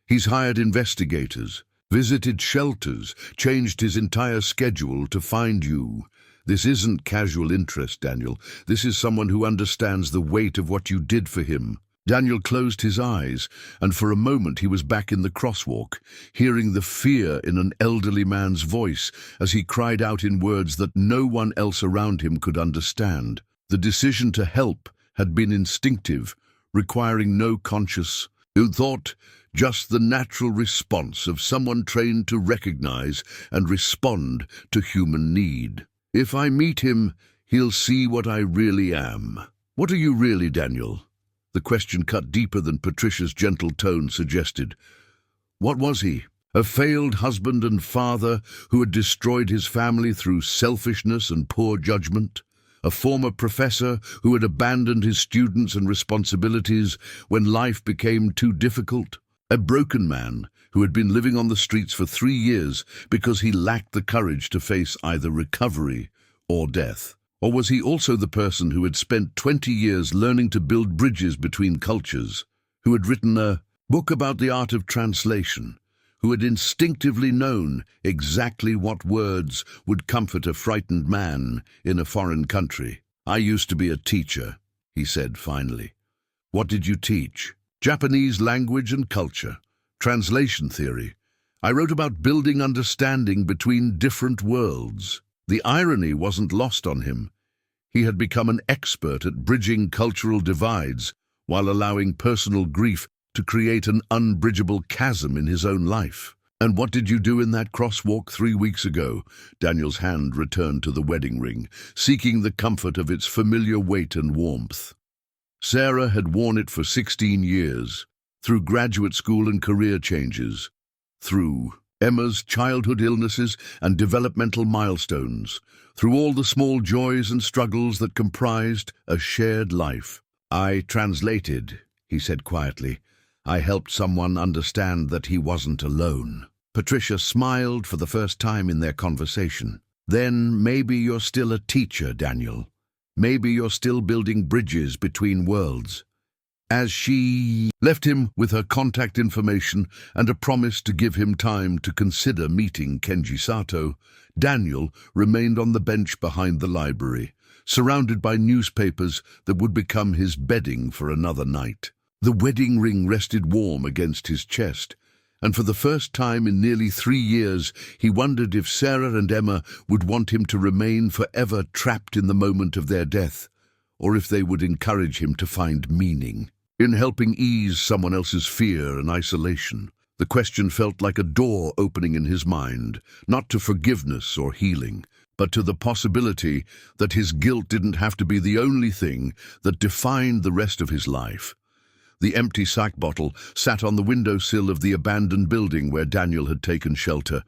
"He's hired investigators, visited shelters, changed his entire schedule to find you. This isn't casual interest, Daniel. This is someone who understands the weight of what you did for him." Daniel closed his eyes, and for a moment he was back in the crosswalk, hearing the fear in an elderly man's voice as he cried out in words that no one else around him could understand. The decision to help had been instinctive, requiring no conscious thought, just the natural response of someone trained to recognize and respond to human need. "If I meet him, he'll see what I really am." What are you really, Daniel? The question cut deeper than Patricia's gentle tone suggested. What was he? A failed husband and father who had destroyed his family through selfishness and poor judgment? A former professor who had abandoned his students and responsibilities when life became too difficult? A broken man who had been living on the streets for 3 years because he lacked the courage to face either recovery or death? Or was he also the person who had spent 20 years learning to build bridges between cultures, who had written a book about the art of translation, who had instinctively known exactly what words would comfort a frightened man in a foreign country? I used to be a teacher, he said finally. What did you teach? Japanese language and culture, translation theory. I wrote about building understanding between different worlds. The irony wasn't lost on him. He had become an expert at bridging cultural divides while allowing personal grief to create an unbridgeable chasm in his own life. And what did you do in that crosswalk 3 weeks ago? Daniel's hand returned to the wedding ring, seeking the comfort of its familiar weight and warmth. Sarah had worn it for 16 years, through graduate school and career changes, through Emma's childhood illnesses and developmental milestones, through all the small joys and struggles that comprised a shared life. I translated, he said quietly. I helped someone understand that he wasn't alone. Patricia smiled for the first time in their conversation. Then maybe you're still a teacher, Daniel. Maybe you're still building bridges between worlds. As she left him with her contact information and a promise to give him time to consider meeting Kenji Sato, Daniel remained on the bench behind the library, surrounded by newspapers that would become his bedding for another night. The wedding ring rested warm against his chest, and for the first time in nearly 3 years he wondered if Sarah and Emma would want him to remain forever trapped in the moment of their death, or if they would encourage him to find meaning in helping ease someone else's fear and isolation. The question felt like a door opening in his mind, not to forgiveness or healing, but to the possibility that his guilt didn't have to be the only thing that defined the rest of his life. The empty sack bottle sat on the windowsill of the abandoned building where Daniel had taken shelter,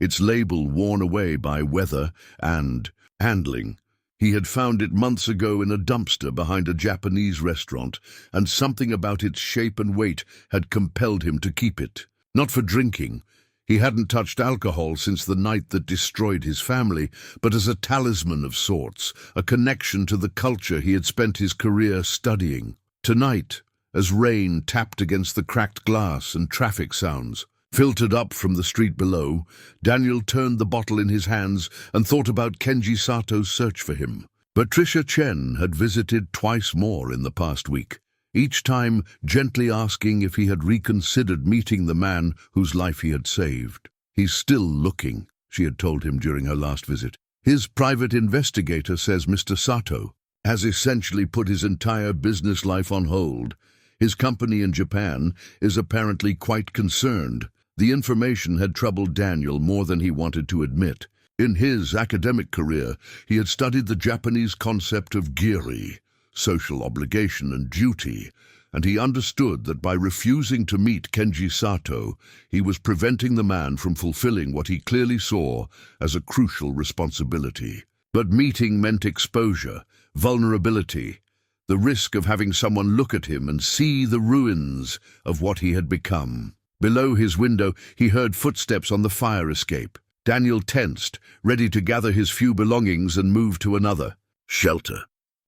its label worn away by weather and handling. He had found it months ago in a dumpster behind a Japanese restaurant, and something about its shape and weight had compelled him to keep it. Not for drinking. He hadn't touched alcohol since the night that destroyed his family, but as a talisman of sorts, a connection to the culture he had spent his career studying. Tonight, as rain tapped against the cracked glass and traffic sounds filtered up from the street below, Daniel turned the bottle in his hands and thought about Kenji Sato's search for him. Patricia Chen had visited twice more in the past week, each time gently asking if he had reconsidered meeting the man whose life he had saved. He's still looking, she had told him during her last visit. His private investigator says Mr. Sato has essentially put his entire business life on hold. His company in Japan is apparently quite concerned. The information had troubled Daniel more than he wanted to admit. In his academic career, he had studied the Japanese concept of giri, social obligation and duty, and he understood that by refusing to meet Kenji Sato, he was preventing the man from fulfilling what he clearly saw as a crucial responsibility. But meeting meant exposure, vulnerability, the risk of having someone look at him and see the ruins of what he had become. Below his window, he heard footsteps on the fire escape. Daniel tensed, ready to gather his few belongings and move to another shelter.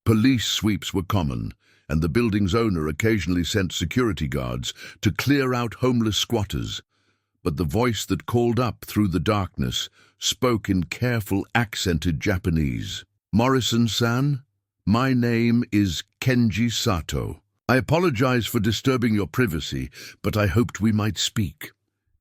Police sweeps were common, and the building's owner occasionally sent security guards to clear out homeless squatters. But the voice that called up through the darkness spoke in careful, accented Japanese. "Morrison-san? My name is Kenji Sato. I apologize for disturbing your privacy, but I hoped we might speak."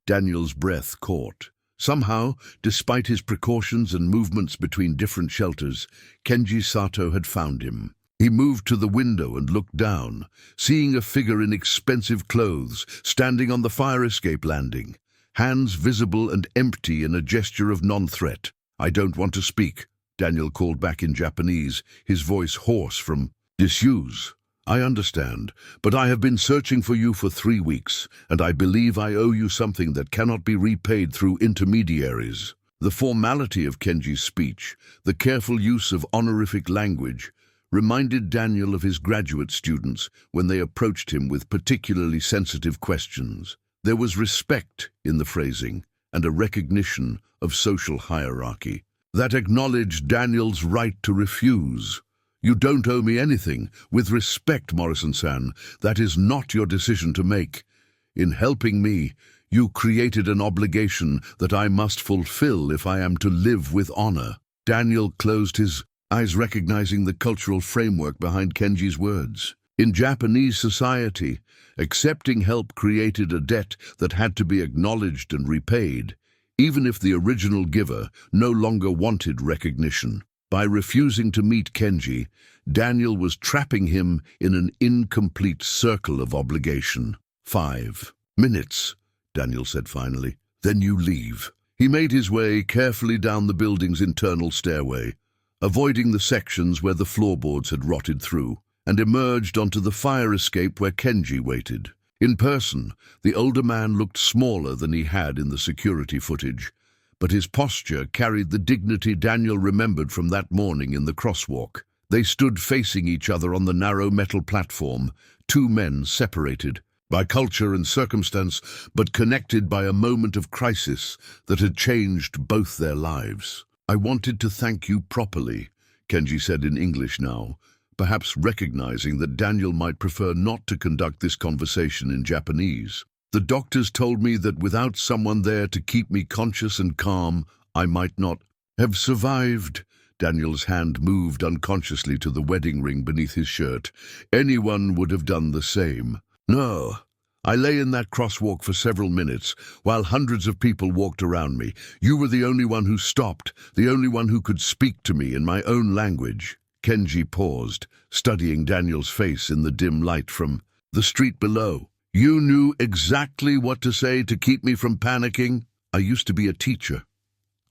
Daniel's breath caught. Somehow, despite his precautions and movements between different shelters, Kenji Sato had found him. He moved to the window and looked down, seeing a figure in expensive clothes standing on the fire escape landing, hands visible and empty in a gesture of non-threat. "I don't want to speak," Daniel called back in Japanese, his voice hoarse from Disuse. I understand, but I have been searching for you for 3 weeks, and I believe I owe you something that cannot be repaid through intermediaries. The formality of Kenji's speech, the careful use of honorific language, reminded Daniel of his graduate students when they approached him with particularly sensitive questions. There was respect in the phrasing and a recognition of social hierarchy that acknowledged Daniel's right to refuse. You don't owe me anything. With respect, Morrison-san, that is not your decision to make. In helping me, you created an obligation that I must fulfill if I am to live with honor. Daniel closed his eyes, recognizing the cultural framework behind Kenji's words. In Japanese society, accepting help created a debt that had to be acknowledged and repaid, even if the original giver no longer wanted recognition. By refusing to meet Kenji, Daniel was trapping him in an incomplete circle of obligation. 5 minutes, Daniel said finally. Then you leave. He made his way carefully down the building's internal stairway, avoiding the sections where the floorboards had rotted through, and emerged onto the fire escape where Kenji waited. In person, the older man looked smaller than he had in the security footage, but his posture carried the dignity Daniel remembered from that morning in the crosswalk. They stood facing each other on the narrow metal platform, two men separated by culture and circumstance, but connected by a moment of crisis that had changed both their lives. I wanted to thank you properly, Kenji said in English now, perhaps recognizing that Daniel might prefer not to conduct this conversation in Japanese. The doctors told me that without someone there to keep me conscious and calm, I might not have survived. Daniel's hand moved unconsciously to the wedding ring beneath his shirt. Anyone would have done the same. No, I lay in that crosswalk for several minutes, while hundreds of people walked around me. You were the only one who stopped, the only one who could speak to me in my own language. Kenji paused, studying Daniel's face in the dim light from the street below. You knew exactly what to say to keep me from panicking? I used to be a teacher.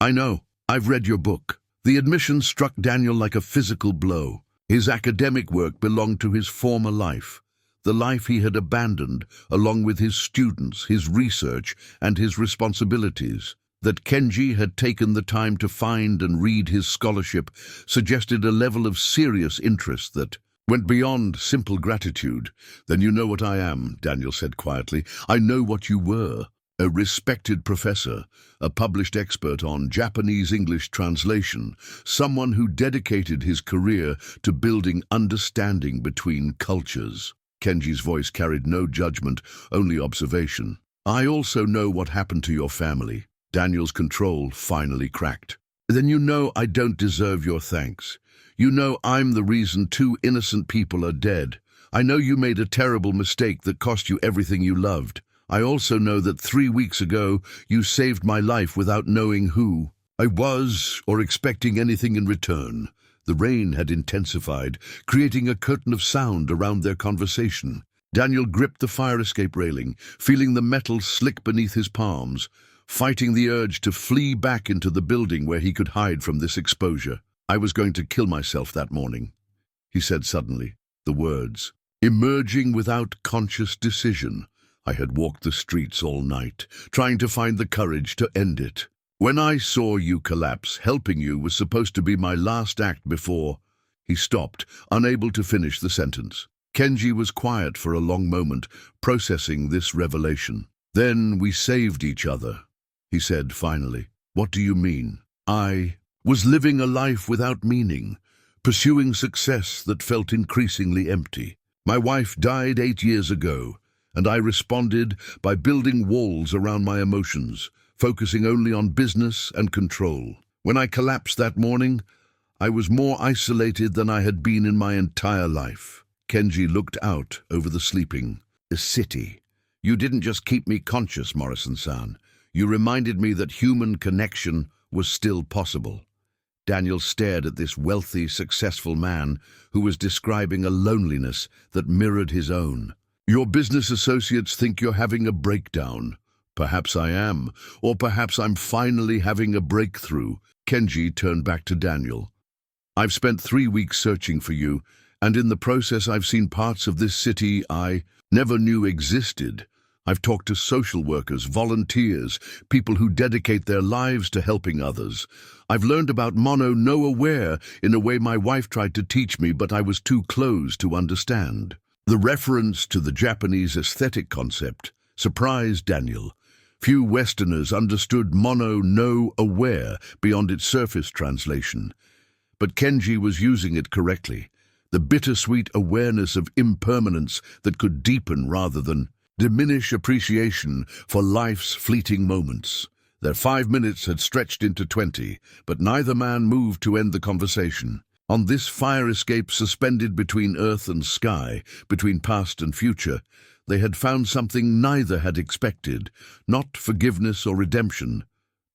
I know. I've read your book. The admission struck Daniel like a physical blow. His academic work belonged to his former life, the life he had abandoned, along with his students, his research, and his responsibilities. That Kenji had taken the time to find and read his scholarship suggested a level of serious interest that went beyond simple gratitude. Then you know what I am, Daniel said quietly. I know what you were. A respected professor, a published expert on Japanese-English translation, someone who dedicated his career to building understanding between cultures. Kenji's voice carried no judgment, only observation. I also know what happened to your family. Daniel's control finally cracked. Then you know I don't deserve your thanks. You know I'm the reason 2 innocent people are dead. I know you made a terrible mistake that cost you everything you loved. I also know that 3 weeks ago you saved my life without knowing who I was or expecting anything in return. The rain had intensified, creating a curtain of sound around their conversation. Daniel gripped the fire escape railing, feeling the metal slick beneath his palms, fighting the urge to flee back into the building where he could hide from this exposure. I was going to kill myself that morning, he said suddenly, the words emerging without conscious decision. I had walked the streets all night, trying to find the courage to end it. When I saw you collapse, helping you was supposed to be my last act before... He stopped, unable to finish the sentence. Kenji was quiet for a long moment, processing this revelation. Then we saved each other, he said finally. What do you mean? I was living a life without meaning, pursuing success that felt increasingly empty. My wife died 8 years ago, and I responded by building walls around my emotions, focusing only on business and control. When I collapsed that morning, I was more isolated than I had been in my entire life. Kenji looked out over the sleeping city. You didn't just keep me conscious, Morrison-san. You reminded me that human connection was still possible. Daniel stared at this wealthy, successful man who was describing a loneliness that mirrored his own. Your business associates think you're having a breakdown. Perhaps I am, or perhaps I'm finally having a breakthrough. Kenji turned back to Daniel. I've spent 3 weeks searching for you, And in the process, I've seen parts of this city I never knew existed. I've talked to social workers, volunteers, people who dedicate their lives to helping others. I've learned about mono no aware in a way my wife tried to teach me, but I was too close to understand. The reference to the Japanese aesthetic concept surprised Daniel. Few Westerners understood mono no aware beyond its surface translation. But Kenji was using it correctly. The bittersweet awareness of impermanence that could deepen rather than diminish appreciation for life's fleeting moments. Their 5 minutes had stretched into 20, but neither man moved to end the conversation. On this fire escape suspended between earth and sky, between past and future, they had found something neither had expected, not forgiveness or redemption,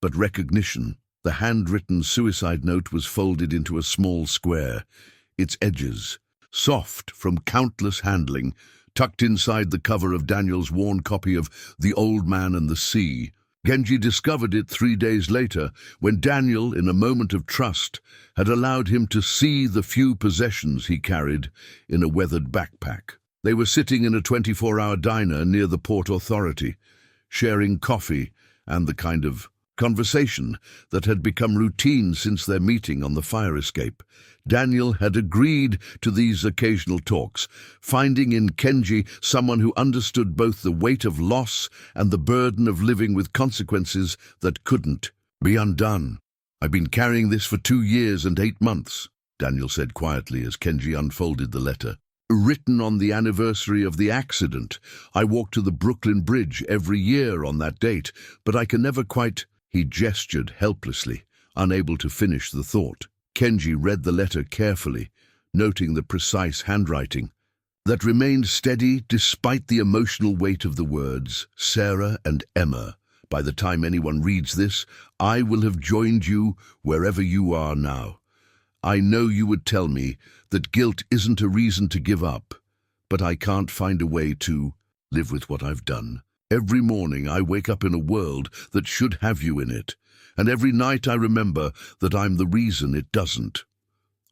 but recognition. The handwritten suicide note was folded into a small square, its edges, soft from countless handling, tucked inside the cover of Daniel's worn copy of The Old Man and the Sea. Kenji discovered it 3 days later, when Daniel, in a moment of trust, had allowed him to see the few possessions he carried in a weathered backpack. They were sitting in a 24-hour diner near the Port Authority, sharing coffee and the kind of conversation that had become routine since their meeting on the fire escape. Daniel had agreed to these occasional talks, finding in Kenji someone who understood both the weight of loss and the burden of living with consequences that couldn't be undone. "I've been carrying this for 2 years and 8 months, Daniel said quietly as Kenji unfolded the letter. "Written on the anniversary of the accident. I walk to the Brooklyn Bridge every year on that date, but I can never quite—" He gestured helplessly, unable to finish the thought. Kenji read the letter carefully, noting the precise handwriting that remained steady despite the emotional weight of the words. "Sarah and Emma, by the time anyone reads this, I will have joined you wherever you are now. I know you would tell me that guilt isn't a reason to give up, but I can't find a way to live with what I've done. Every morning I wake up in a world that should have you in it, and every night I remember that I'm the reason it doesn't.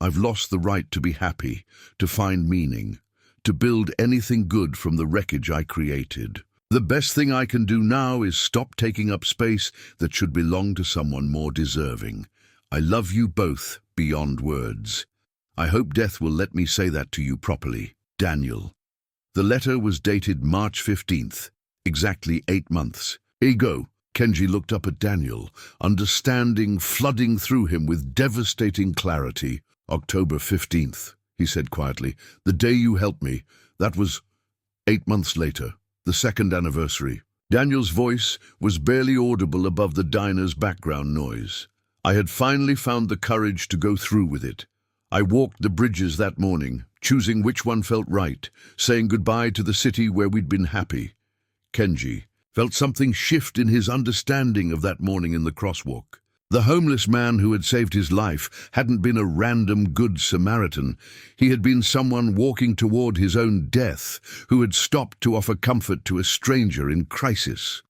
I've lost the right to be happy, to find meaning, to build anything good from the wreckage I created. The best thing I can do now is stop taking up space that should belong to someone more deserving. I love you both beyond words. I hope death will let me say that to you properly. Daniel." The letter was dated March 15th, exactly 8 months. "Ego." Kenji looked up at Daniel, understanding flooding through him with devastating clarity. "October 15th, he said quietly. "The day you helped me. That was 8 months later, the 2nd anniversary." Daniel's voice was barely audible above the diner's background noise. "I had finally found the courage to go through with it. I walked the bridges that morning, choosing which one felt right, saying goodbye to the city where we'd been happy." Kenji felt something shift in his understanding of that morning in the crosswalk. The homeless man who had saved his life hadn't been a random good Samaritan. He had been someone walking toward his own death, who had stopped to offer comfort to a stranger in crisis.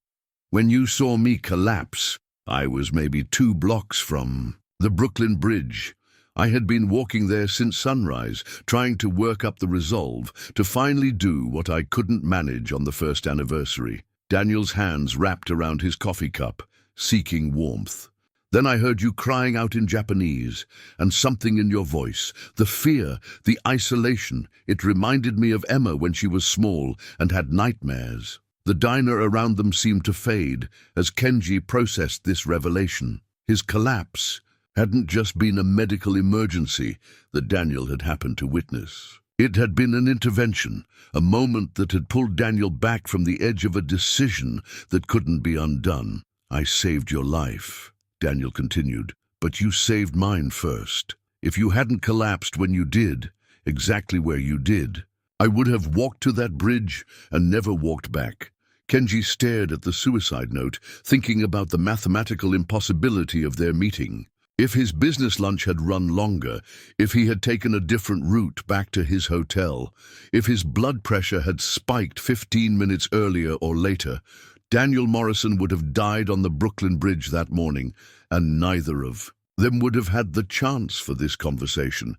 "When you saw me collapse, I was maybe 2 blocks from the Brooklyn Bridge. I had been walking there since sunrise, trying to work up the resolve to finally do what I couldn't manage on the 1st anniversary." Daniel's hands wrapped around his coffee cup, seeking warmth. "Then I heard you crying out in Japanese, and something in your voice, the fear, the isolation. It reminded me of Emma when she was small and had nightmares." The diner around them seemed to fade as Kenji processed this revelation. His collapse hadn't just been a medical emergency that Daniel had happened to witness. It had been an intervention, a moment that had pulled Daniel back from the edge of a decision that couldn't be undone. "I saved your life," Daniel continued, "but you saved mine first. If you hadn't collapsed when you did, exactly where you did, I would have walked to that bridge and never walked back." Kenji stared at the suicide note, thinking about the mathematical impossibility of their meeting. If his business lunch had run longer, if he had taken a different route back to his hotel, if his blood pressure had spiked 15 minutes earlier or later, Daniel Morrison would have died on the Brooklyn Bridge that morning, and neither of them would have had the chance for this conversation.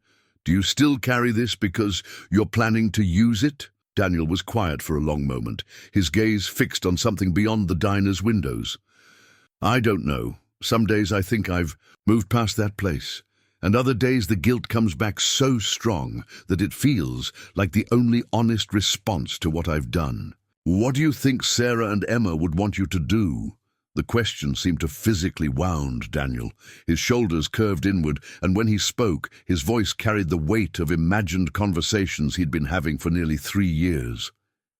Do you still carry this because you're planning to use it? Daniel was quiet for a long moment, his gaze fixed on something beyond the diner's windows. I don't know. Some days I think I've moved past that place, and other days the guilt comes back so strong that it feels like the only honest response to what I've done. What do you think Sarah and Emma would want you to do? The question seemed to physically wound Daniel. His shoulders curved inward, and when he spoke, his voice carried the weight of imagined conversations he'd been having for nearly 3 years.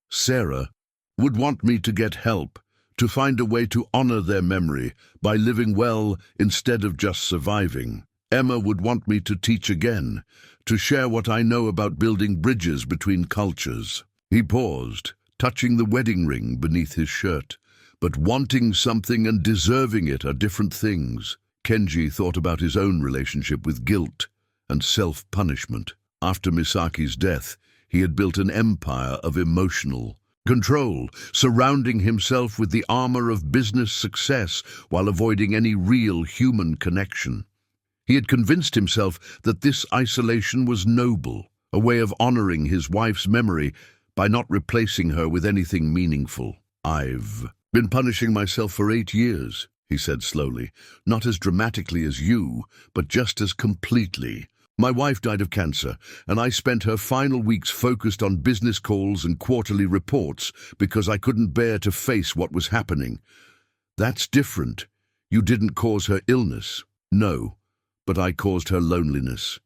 Sarah would want me to get help, to find a way to honor their memory by living well instead of just surviving. Emma would want me to teach again, to share what I know about building bridges between cultures. He paused, touching the wedding ring beneath his shirt. But wanting something and deserving it are different things. Kenji thought about his own relationship with guilt and self-punishment. After Misaki's death, he had built an empire of emotional control, surrounding himself with the armor of business success while avoiding any real human connection. He had convinced himself that this isolation was noble, a way of honoring his wife's memory by not replacing her with anything meaningful. I've been punishing myself for 8 years, he said slowly, not as dramatically as you, but just as completely. My wife died of cancer, and I spent her final weeks focused on business calls and quarterly reports because I couldn't bear to face what was happening. That's different. You didn't cause her illness. No, but I caused her loneliness.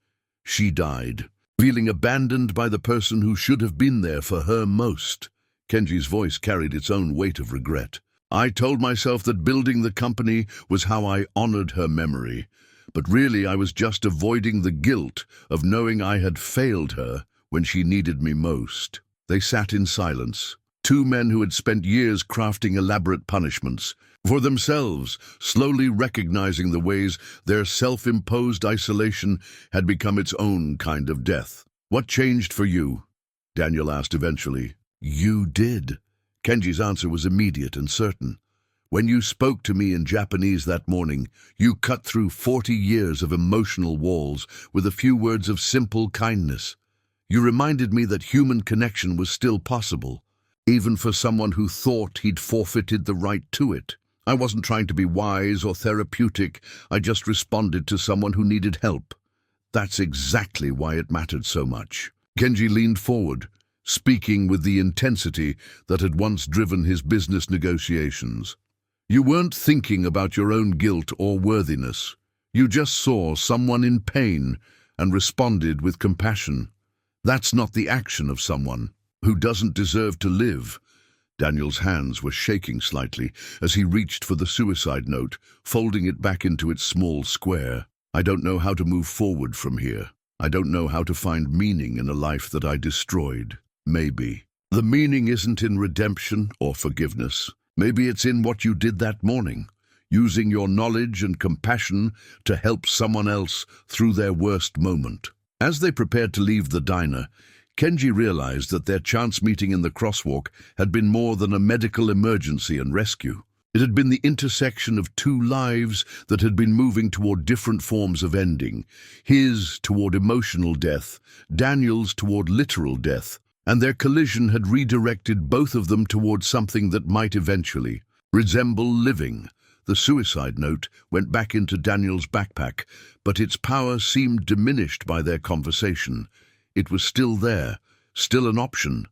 She died, feeling abandoned by the person who should have been there for her most. Kenji's voice carried its own weight of regret. I told myself that building the company was how I honored her memory, but really I was just avoiding the guilt of knowing I had failed her when she needed me most. They sat in silence, 2 men who had spent years crafting elaborate punishments for themselves, slowly recognizing the ways their self-imposed isolation had become its own kind of death. What changed for you? Daniel asked eventually. You did. Kenji's answer was immediate and certain. When you spoke to me in Japanese that morning, you cut through 40 years of emotional walls with a few words of simple kindness. You reminded me that human connection was still possible, even for someone who thought he'd forfeited the right to it. I wasn't trying to be wise or therapeutic, I just responded to someone who needed help. That's exactly why it mattered so much. Kenji leaned forward, speaking with the intensity that had once driven his business negotiations. You weren't thinking about your own guilt or worthiness. You just saw someone in pain and responded with compassion. That's not the action of someone who doesn't deserve to live. Daniel's hands were shaking slightly as he reached for the suicide note, folding it back into its small square. I don't know how to move forward from here. I don't know how to find meaning in a life that I destroyed. Maybe the meaning isn't in redemption or forgiveness. Maybe it's in what you did that morning, using your knowledge and compassion to help someone else through their worst moment. As they prepared to leave the diner, Kenji realized that their chance meeting in the crosswalk had been more than a medical emergency and rescue. It had been the intersection of 2 lives that had been moving toward different forms of ending, his toward emotional death, Daniel's toward literal death, and their collision had redirected both of them toward something that might eventually resemble living. The suicide note went back into Daniel's backpack, but its power seemed diminished by their conversation. It was still there, still an option,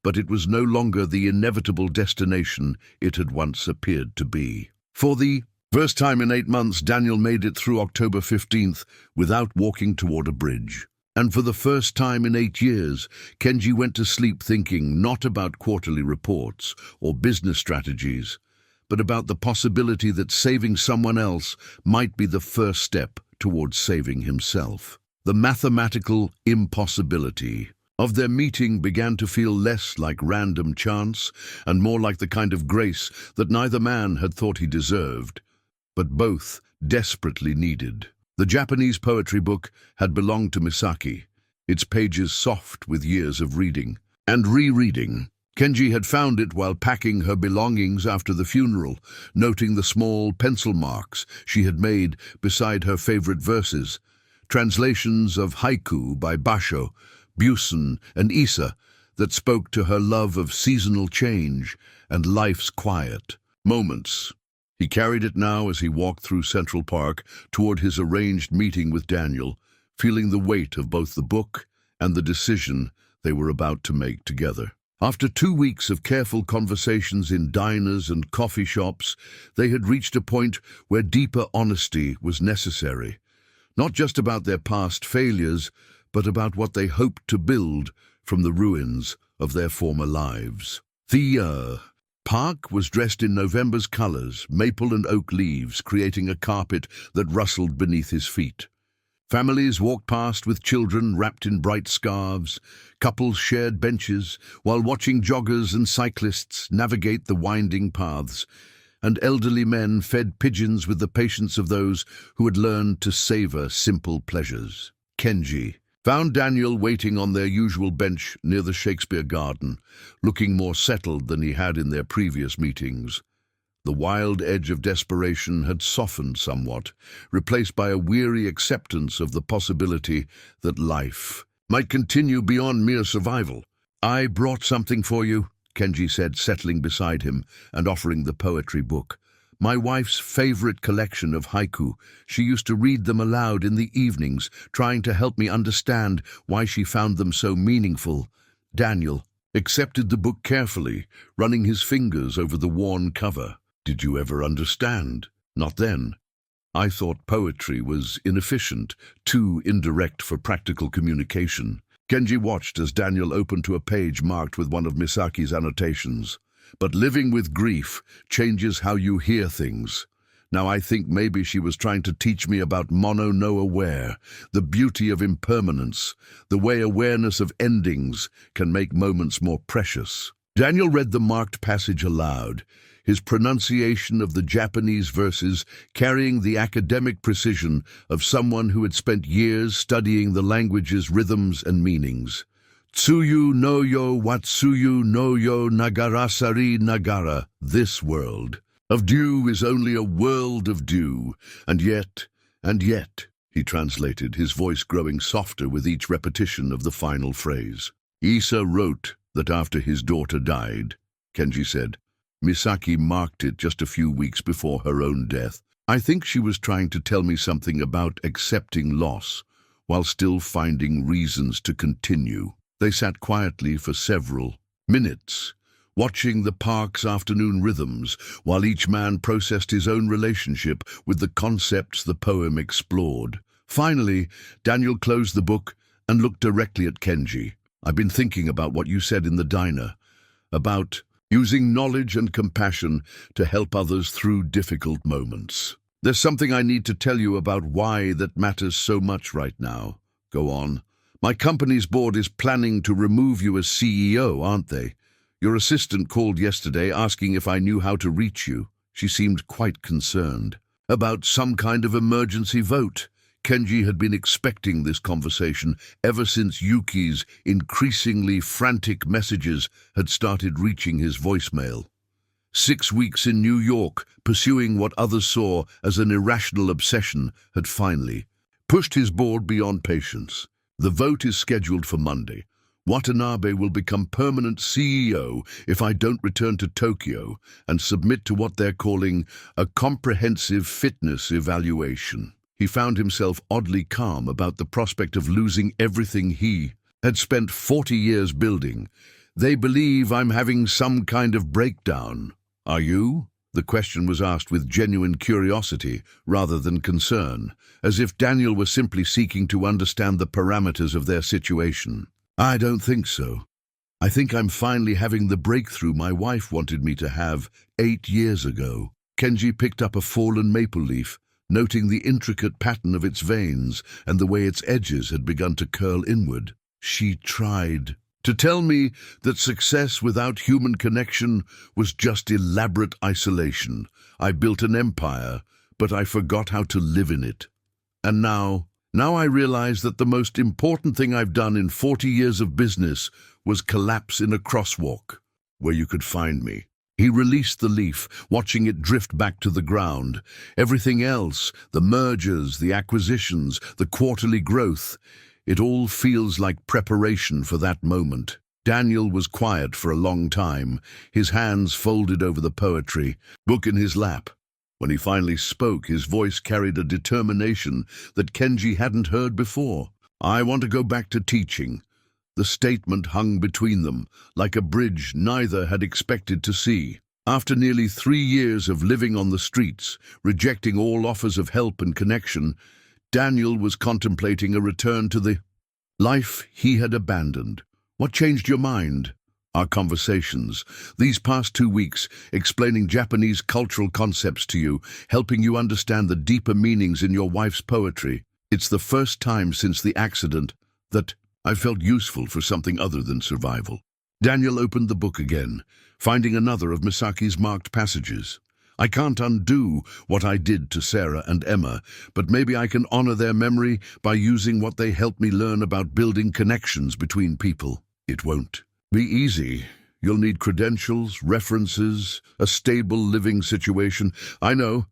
but it was no longer the inevitable destination it had once appeared to be. For the first time in 8 months, Daniel made it through October 15th without walking toward a bridge. And for the first time in 8 years, Kenji went to sleep thinking not about quarterly reports or business strategies, but about the possibility that saving someone else might be the first step towards saving himself. The mathematical impossibility of their meeting began to feel less like random chance and more like the kind of grace that neither man had thought he deserved, but both desperately needed. The Japanese poetry book had belonged to Misaki, its pages soft with years of reading and rereading. Kenji had found it while packing her belongings after the funeral, noting the small pencil marks she had made beside her favorite verses. translations of haiku by Basho, Busan, and Isa that spoke to her love of seasonal change and life's quiet moments. He carried it now as he walked through Central Park toward his arranged meeting with Daniel, feeling the weight of both the book and the decision they were about to make together. After 2 weeks of careful conversations in diners and coffee shops, they had reached a point where deeper honesty was necessary. Not just about their past failures, but about what they hoped to build from the ruins of their former lives. The park was dressed in November's colors, maple and oak leaves, creating a carpet that rustled beneath his feet. Families walked past with children wrapped in bright scarves. Couples shared benches while watching joggers and cyclists navigate the winding paths, and elderly men fed pigeons with the patience of those who had learned to savor simple pleasures. Kenji found Daniel waiting on their usual bench near the Shakespeare Garden, looking more settled than he had in their previous meetings. The wild edge of desperation had softened somewhat, replaced by a weary acceptance of the possibility that life might continue beyond mere survival. "I brought something for you," Kenji said, settling beside him and offering the poetry book. "My wife's favorite collection of haiku. She used to read them aloud in the evenings, trying to help me understand why she found them so meaningful." Daniel accepted the book carefully, running his fingers over the worn cover. "Did you ever understand?" "Not then. I thought poetry was inefficient, too indirect for practical communication." Kenji watched as Daniel opened to a page marked with one of Misaki's annotations. "But living with grief changes how you hear things. Now I think maybe she was trying to teach me about mono no aware, the beauty of impermanence, the way awareness of endings can make moments more precious." Daniel read the marked passage aloud, his pronunciation of the Japanese verses carrying the academic precision of someone who had spent years studying the language's rhythms and meanings. "Tsuyu no yo watsuyu no yo nagarasari nagara, this world of dew is only a world of dew, and yet, he translated, his voice growing softer with each repetition of the final phrase. "Isa wrote that after his daughter died," Kenji said. "Misaki marked it just a few weeks before her own death. I think she was trying to tell me something about accepting loss, while still finding reasons to continue." They sat quietly for several minutes, watching the park's afternoon rhythms, while each man processed his own relationship with the concepts the poem explored. Finally, Daniel closed the book and looked directly at Kenji. "I've been thinking about what you said in the diner, about using knowledge and compassion to help others through difficult moments. There's something I need to tell you about why that matters so much right now." "Go on." "My company's board is planning to remove you as CEO, aren't they? Your assistant called yesterday asking if I knew how to reach you." She seemed quite concerned. "About some kind of emergency vote." Kenji had been expecting this conversation ever since Yuki's increasingly frantic messages had started reaching his voicemail. 6 weeks in New York, pursuing what others saw as an irrational obsession, had finally pushed his board beyond patience. "The vote is scheduled for Monday. Watanabe will become permanent CEO if I don't return to Tokyo and submit to what they're calling a comprehensive fitness evaluation." He found himself oddly calm about the prospect of losing everything he had spent 40 years building. "They believe I'm having some kind of breakdown. Are you?" The question was asked with genuine curiosity rather than concern, as if Daniel were simply seeking to understand the parameters of their situation. "I don't think so. I think I'm finally having the breakthrough my wife wanted me to have 8 years ago." Kenji picked up a fallen maple leaf, noting the intricate pattern of its veins and the way its edges had begun to curl inward. "She tried to tell me that success without human connection was just elaborate isolation. I built an empire, but I forgot how to live in it. And now I realize that the most important thing I've done in 40 years of business was collapse in a crosswalk where you could find me." He released the leaf, watching it drift back to the ground. Everything else, the mergers, the acquisitions, the quarterly growth, it all feels like preparation for that moment. Daniel was quiet for a long time, his hands folded over the poetry, book in his lap. When he finally spoke, his voice carried a determination that Kenji hadn't heard before. "I want to go back to teaching." The statement hung between them, like a bridge neither had expected to see. After nearly 3 years of living on the streets, rejecting all offers of help and connection, Daniel was contemplating a return to the life he had abandoned. "What changed your mind?" "Our conversations. These past 2 weeks, explaining Japanese cultural concepts to you, helping you understand the deeper meanings in your wife's poetry. It's the first time since the accident that I felt useful for something other than survival." Daniel opened the book again, finding another of Misaki's marked passages. "I can't undo what I did to Sarah and Emma, but maybe I can honor their memory by using what they helped me learn about building connections between people." "It won't be easy. You'll need credentials, references, a stable living situation." "I know,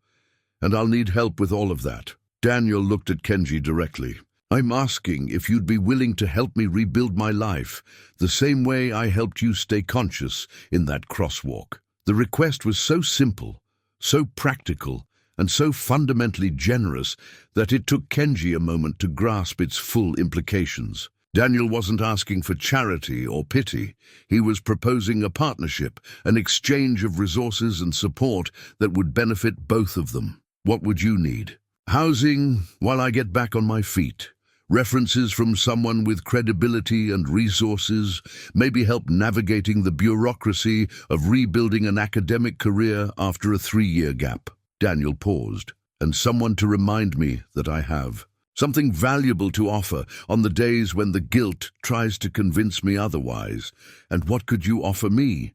and I'll need help with all of that." Daniel looked at Kenji directly. "I'm asking if you'd be willing to help me rebuild my life, the same way I helped you stay conscious in that crosswalk." The request was so simple, so practical, and so fundamentally generous that it took Kenji a moment to grasp its full implications. Daniel wasn't asking for charity or pity. He was proposing a partnership, an exchange of resources and support that would benefit both of them. "What would you need?" "Housing while I get back on my feet. References from someone with credibility and resources, maybe help navigating the bureaucracy of rebuilding an academic career after a 3-year gap." Daniel paused. "And someone to remind me that I have something valuable to offer on the days when the guilt tries to convince me otherwise." "And what could you offer me?"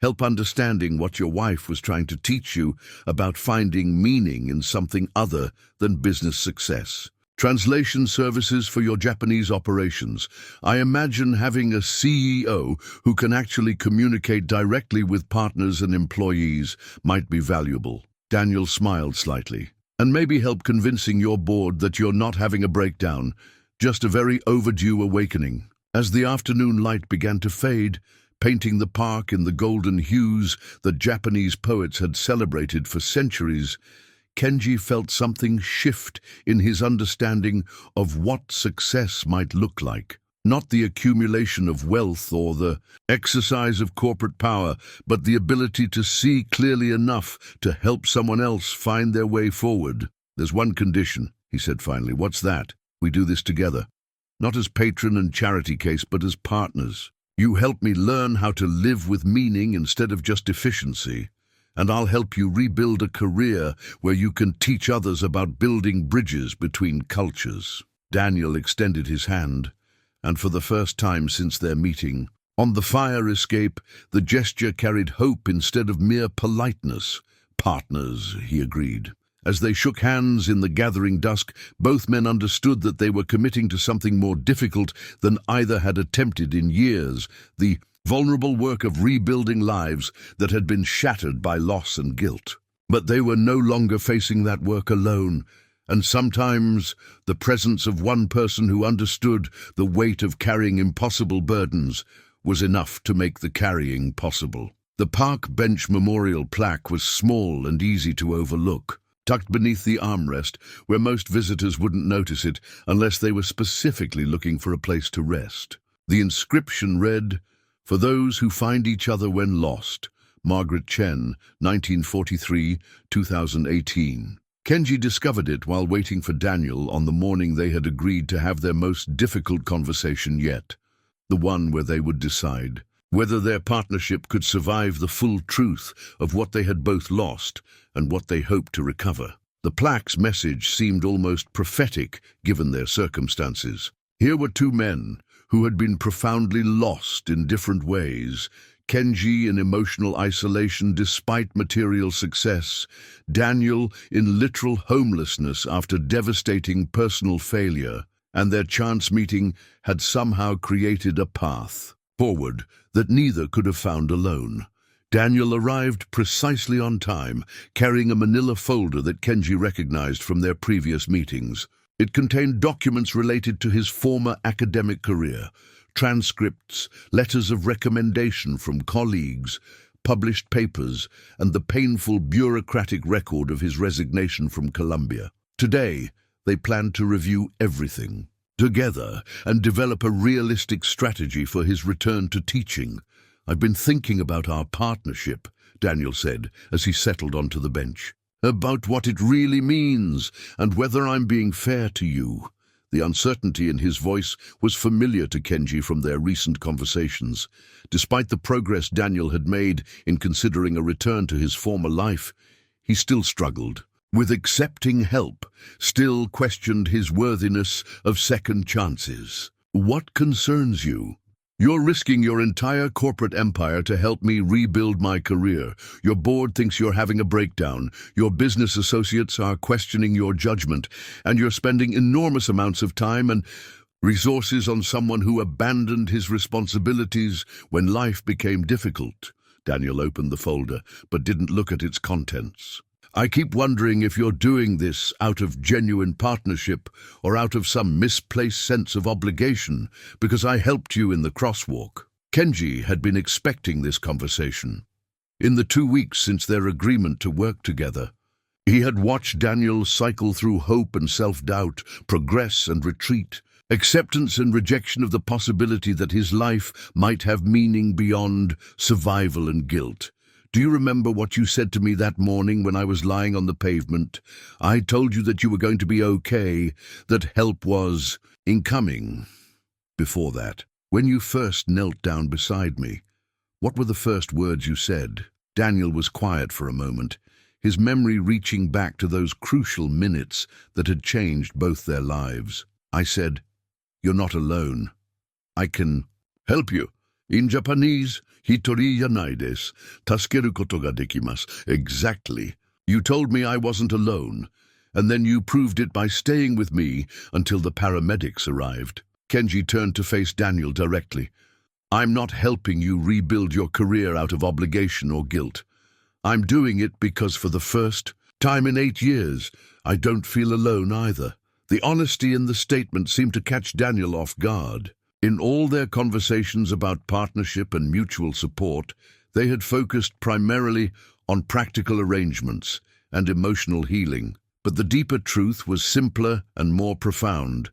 "Help understanding what your wife was trying to teach you about finding meaning in something other than business success. Translation services for your Japanese operations. I imagine having a CEO who can actually communicate directly with partners and employees might be valuable." Daniel smiled slightly. "And maybe help convincing your board that you're not having a breakdown, just a very overdue awakening." As the afternoon light began to fade, painting the park in the golden hues that Japanese poets had celebrated for centuries, Kenji felt something shift in his understanding of what success might look like. Not the accumulation of wealth or the exercise of corporate power, but the ability to see clearly enough to help someone else find their way forward. "There's one condition," he said finally. "What's that?" "We do this together. Not as patron and charity case, but as partners. You help me learn how to live with meaning instead of just efficiency. And I'll help you rebuild a career where you can teach others about building bridges between cultures." Daniel extended his hand, and for the first time since their meeting, on the fire escape, the gesture carried hope instead of mere politeness. "Partners," he agreed. As they shook hands in the gathering dusk, both men understood that they were committing to something more difficult than either had attempted in years, the vulnerable work of rebuilding lives that had been shattered by loss and guilt. But they were no longer facing that work alone, and sometimes the presence of one person who understood the weight of carrying impossible burdens was enough to make the carrying possible. The park bench memorial plaque was small and easy to overlook, tucked beneath the armrest where most visitors wouldn't notice it unless they were specifically looking for a place to rest. The inscription read, "For those who find each other when lost, Margaret Chen, 1943-2018. Kenji discovered it while waiting for Daniel on the morning they had agreed to have their most difficult conversation yet, the one where they would decide whether their partnership could survive the full truth of what they had both lost and what they hoped to recover. The plaque's message seemed almost prophetic given their circumstances. Here were two men who had been profoundly lost in different ways, Kenji in emotional isolation despite material success, Daniel in literal homelessness after devastating personal failure, and their chance meeting had somehow created a path forward that neither could have found alone. Daniel arrived precisely on time, carrying a manila folder that Kenji recognized from their previous meetings. It contained documents related to his former academic career, transcripts, letters of recommendation from colleagues, published papers, and the painful bureaucratic record of his resignation from Columbia. Today, they planned to review everything together and develop a realistic strategy for his return to teaching. "I've been thinking about our partnership," Daniel said as he settled onto the bench. "About what it really means and whether I'm being fair to you." The uncertainty in his voice was familiar to Kenji from their recent conversations. Despite the progress Daniel had made in considering a return to his former life, he still struggled with accepting help, still questioned his worthiness of second chances. "What concerns you?" "You're risking your entire corporate empire to help me rebuild my career. Your board thinks you're having a breakdown. Your business associates are questioning your judgment. And you're spending enormous amounts of time and resources on someone who abandoned his responsibilities when life became difficult." Daniel opened the folder, but didn't look at its contents. "I keep wondering if you're doing this out of genuine partnership or out of some misplaced sense of obligation, because I helped you in the crosswalk." Kenji had been expecting this conversation. In the 2 weeks since their agreement to work together, he had watched Daniel cycle through hope and self-doubt, progress and retreat, acceptance and rejection of the possibility that his life might have meaning beyond survival and guilt. "Do you remember what you said to me that morning when I was lying on the pavement? I told you that you were going to be okay, that help was incoming." "Before that, when you first knelt down beside me, what were the first words you said?" Daniel was quiet for a moment, his memory reaching back to those crucial minutes that had changed both their lives. "I said, 'You're not alone. I can help you. In Japanese, hitori yanai desu, tasukeru koto ga dekimasu.' Exactly. You told me I wasn't alone, and then you proved it by staying with me until the paramedics arrived." Kenji turned to face Daniel directly. "I'm not helping you rebuild your career out of obligation or guilt. I'm doing it because for the first time in 8 years, I don't feel alone either." The honesty in the statement seemed to catch Daniel off guard. In all their conversations about partnership and mutual support, they had focused primarily on practical arrangements and emotional healing. But the deeper truth was simpler and more profound.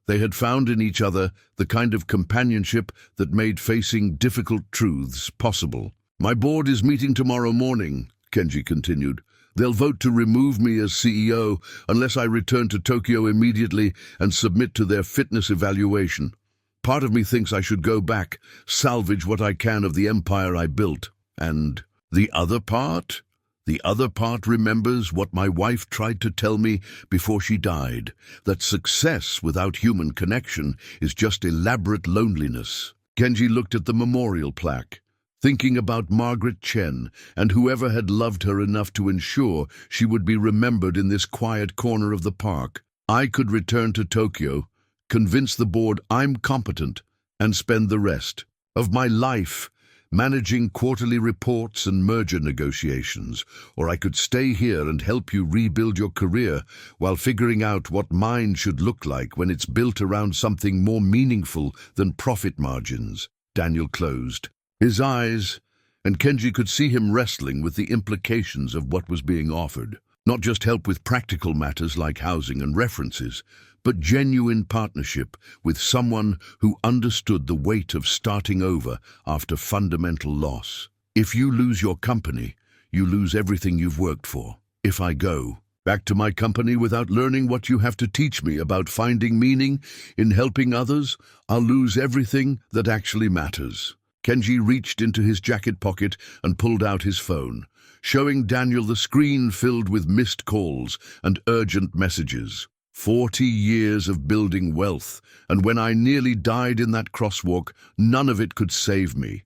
They had found in each other the kind of companionship that made facing difficult truths possible. "My board is meeting tomorrow morning," Kenji continued. "They'll vote to remove me as CEO unless I return to Tokyo immediately and submit to their fitness evaluation. Part of me thinks I should go back, salvage what I can of the empire I built. And the other part? The other part remembers what my wife tried to tell me before she died, that success without human connection is just elaborate loneliness." Kenji looked at the memorial plaque, thinking about Margaret Chen and whoever had loved her enough to ensure she would be remembered in this quiet corner of the park. "I could return to Tokyo, convince the board I'm competent, and spend the rest of my life managing quarterly reports and merger negotiations, or I could stay here and help you rebuild your career while figuring out what mine should look like when it's built around something more meaningful than profit margins." Daniel closed his eyes, and Kenji could see him wrestling with the implications of what was being offered. Not just help with practical matters like housing and references, but genuine partnership with someone who understood the weight of starting over after fundamental loss. "If you lose your company, you lose everything you've worked for. If I go back to my company without learning what you have to teach me about finding meaning in helping others, I'll lose everything that actually matters." Kenji reached into his jacket pocket and pulled out his phone, showing Daniel the screen filled with missed calls and urgent messages. 40 years of building wealth, and when I nearly died in that crosswalk, none of it could save me.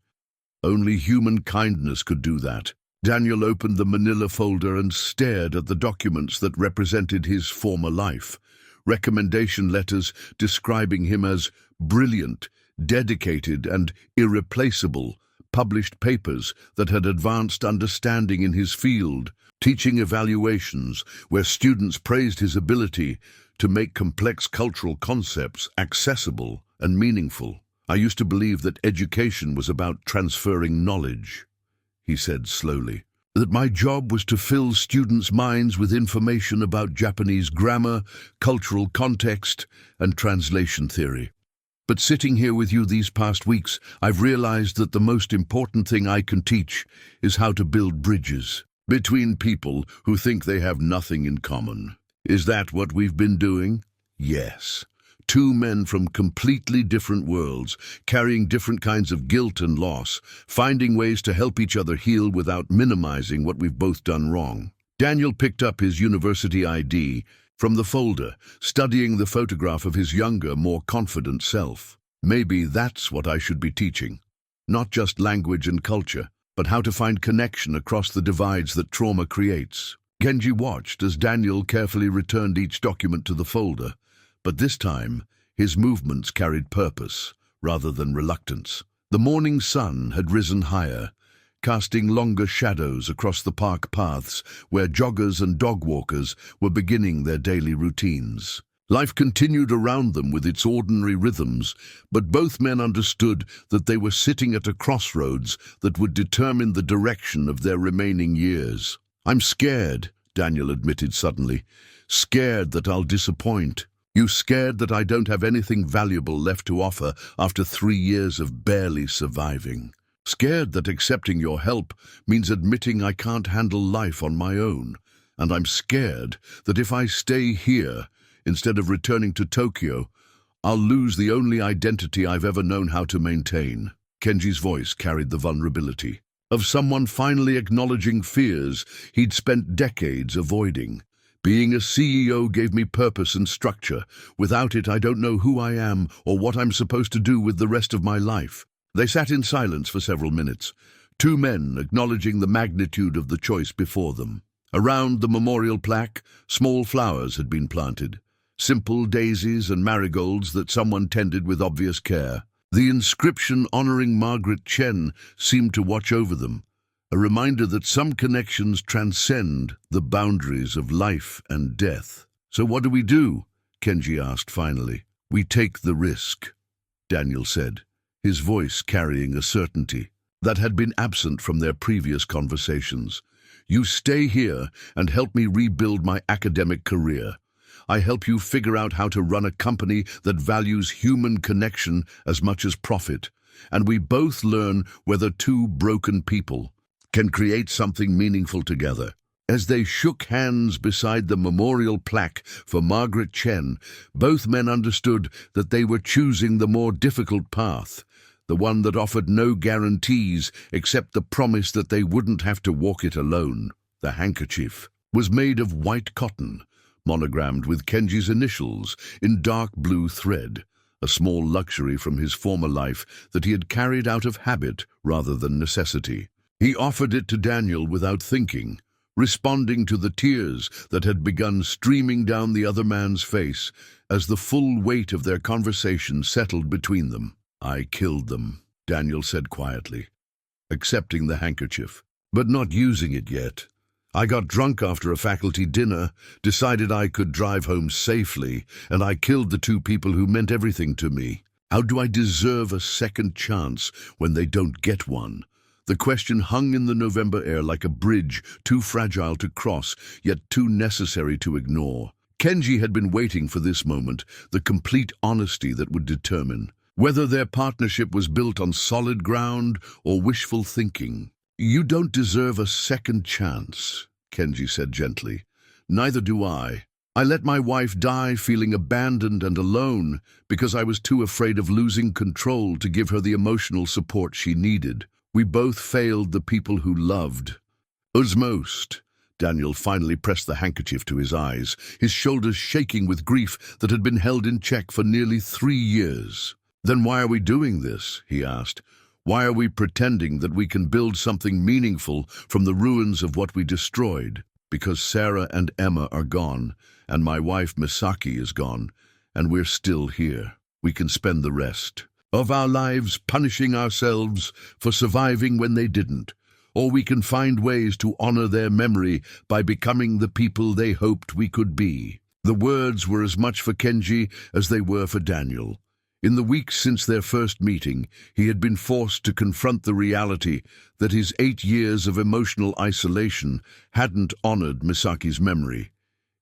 Only human kindness could do that. Daniel opened the manila folder and stared at the documents that represented his former life. Recommendation letters describing him as brilliant, dedicated, and irreplaceable, published papers that had advanced understanding in his field, teaching evaluations where students praised his ability to make complex cultural concepts accessible and meaningful. I used to believe that education was about transferring knowledge, he said slowly, that my job was to fill students' minds with information about Japanese grammar, cultural context, and translation theory. But sitting here with you these past weeks, I've realized that the most important thing I can teach is how to build bridges between people who think they have nothing in common. Is that what we've been doing? Yes. Two men from completely different worlds, carrying different kinds of guilt and loss, finding ways to help each other heal without minimizing what we've both done wrong. Daniel picked up his university ID from the folder, studying the photograph of his younger, more confident self. Maybe that's what I should be teaching. Not just language and culture, but how to find connection across the divides that trauma creates. Kenji watched as Daniel carefully returned each document to the folder, but this time his movements carried purpose rather than reluctance. The morning sun had risen higher, casting longer shadows across the park paths where joggers and dog walkers were beginning their daily routines. Life continued around them with its ordinary rhythms, but both men understood that they were sitting at a crossroads that would determine the direction of their remaining years. "I'm scared," Daniel admitted suddenly. "Scared that I'll disappoint. You scared that I don't have anything valuable left to offer after 3 years of barely surviving. Scared that accepting your help means admitting I can't handle life on my own. And I'm scared that if I stay here, instead of returning to Tokyo, I'll lose the only identity I've ever known how to maintain." Kenji's voice carried the vulnerability of someone finally acknowledging fears he'd spent decades avoiding. "Being a CEO gave me purpose and structure. Without it, I don't know who I am or what I'm supposed to do with the rest of my life." They sat in silence for several minutes, two men acknowledging the magnitude of the choice before them. Around the memorial plaque, small flowers had been planted, simple daisies and marigolds that someone tended with obvious care. The inscription honoring Margaret Chen seemed to watch over them, a reminder that some connections transcend the boundaries of life and death. "So what do we do?" Kenji asked finally. "We take the risk," Daniel said, his voice carrying a certainty that had been absent from their previous conversations. "You stay here and help me rebuild my academic career. I help you figure out how to run a company that values human connection as much as profit, and we both learn whether two broken people can create something meaningful together." As they shook hands beside the memorial plaque for Margaret Chen, both men understood that they were choosing the more difficult path, the one that offered no guarantees except the promise that they wouldn't have to walk it alone. The handkerchief was made of white cotton, monogrammed with Kenji's initials in dark blue thread, a small luxury from his former life that he had carried out of habit rather than necessity. He offered it to Daniel without thinking, responding to the tears that had begun streaming down the other man's face as the full weight of their conversation settled between them. "I killed them," Daniel said quietly, accepting the handkerchief, but not using it yet. "I got drunk after a faculty dinner, decided I could drive home safely, and I killed the two people who meant everything to me. How do I deserve a second chance when they don't get one?" The question hung in the November air like a bridge too fragile to cross, yet too necessary to ignore. Kenji had been waiting for this moment, the complete honesty that would determine whether their partnership was built on solid ground or wishful thinking. "You don't deserve a second chance," Kenji said gently. "Neither do I. I let my wife die feeling abandoned and alone because I was too afraid of losing control to give her the emotional support she needed. We both failed the people who loved us most." Daniel finally pressed the handkerchief to his eyes, his shoulders shaking with grief that had been held in check for nearly 3 years. "Then why are we doing this?" he asked. "Why are we pretending that we can build something meaningful from the ruins of what we destroyed?" "Because Sarah and Emma are gone, and my wife Misaki is gone, and we're still here. We can spend the rest of our lives punishing ourselves for surviving when they didn't, or we can find ways to honor their memory by becoming the people they hoped we could be. The words were as much for Kenji as they were for Daniel. In the weeks since their first meeting, he had been forced to confront the reality that his 8 years of emotional isolation hadn't honored Misaki's memory.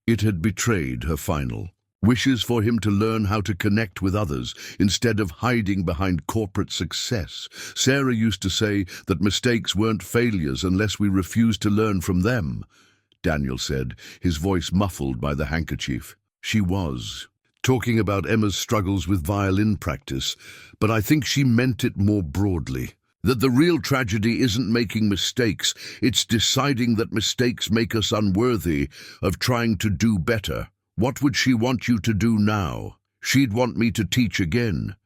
It had betrayed her final wishes for him to learn how to connect with others instead of hiding behind corporate success. Sarah used to say that mistakes weren't failures unless we refused to learn from them, Daniel said, his voice muffled by the handkerchief. She was talking about Emma's struggles with violin practice, but I think she meant it more broadly. That the real tragedy isn't making mistakes, it's deciding that mistakes make us unworthy of trying to do better. What would she want you to do now? She'd want me to teach again,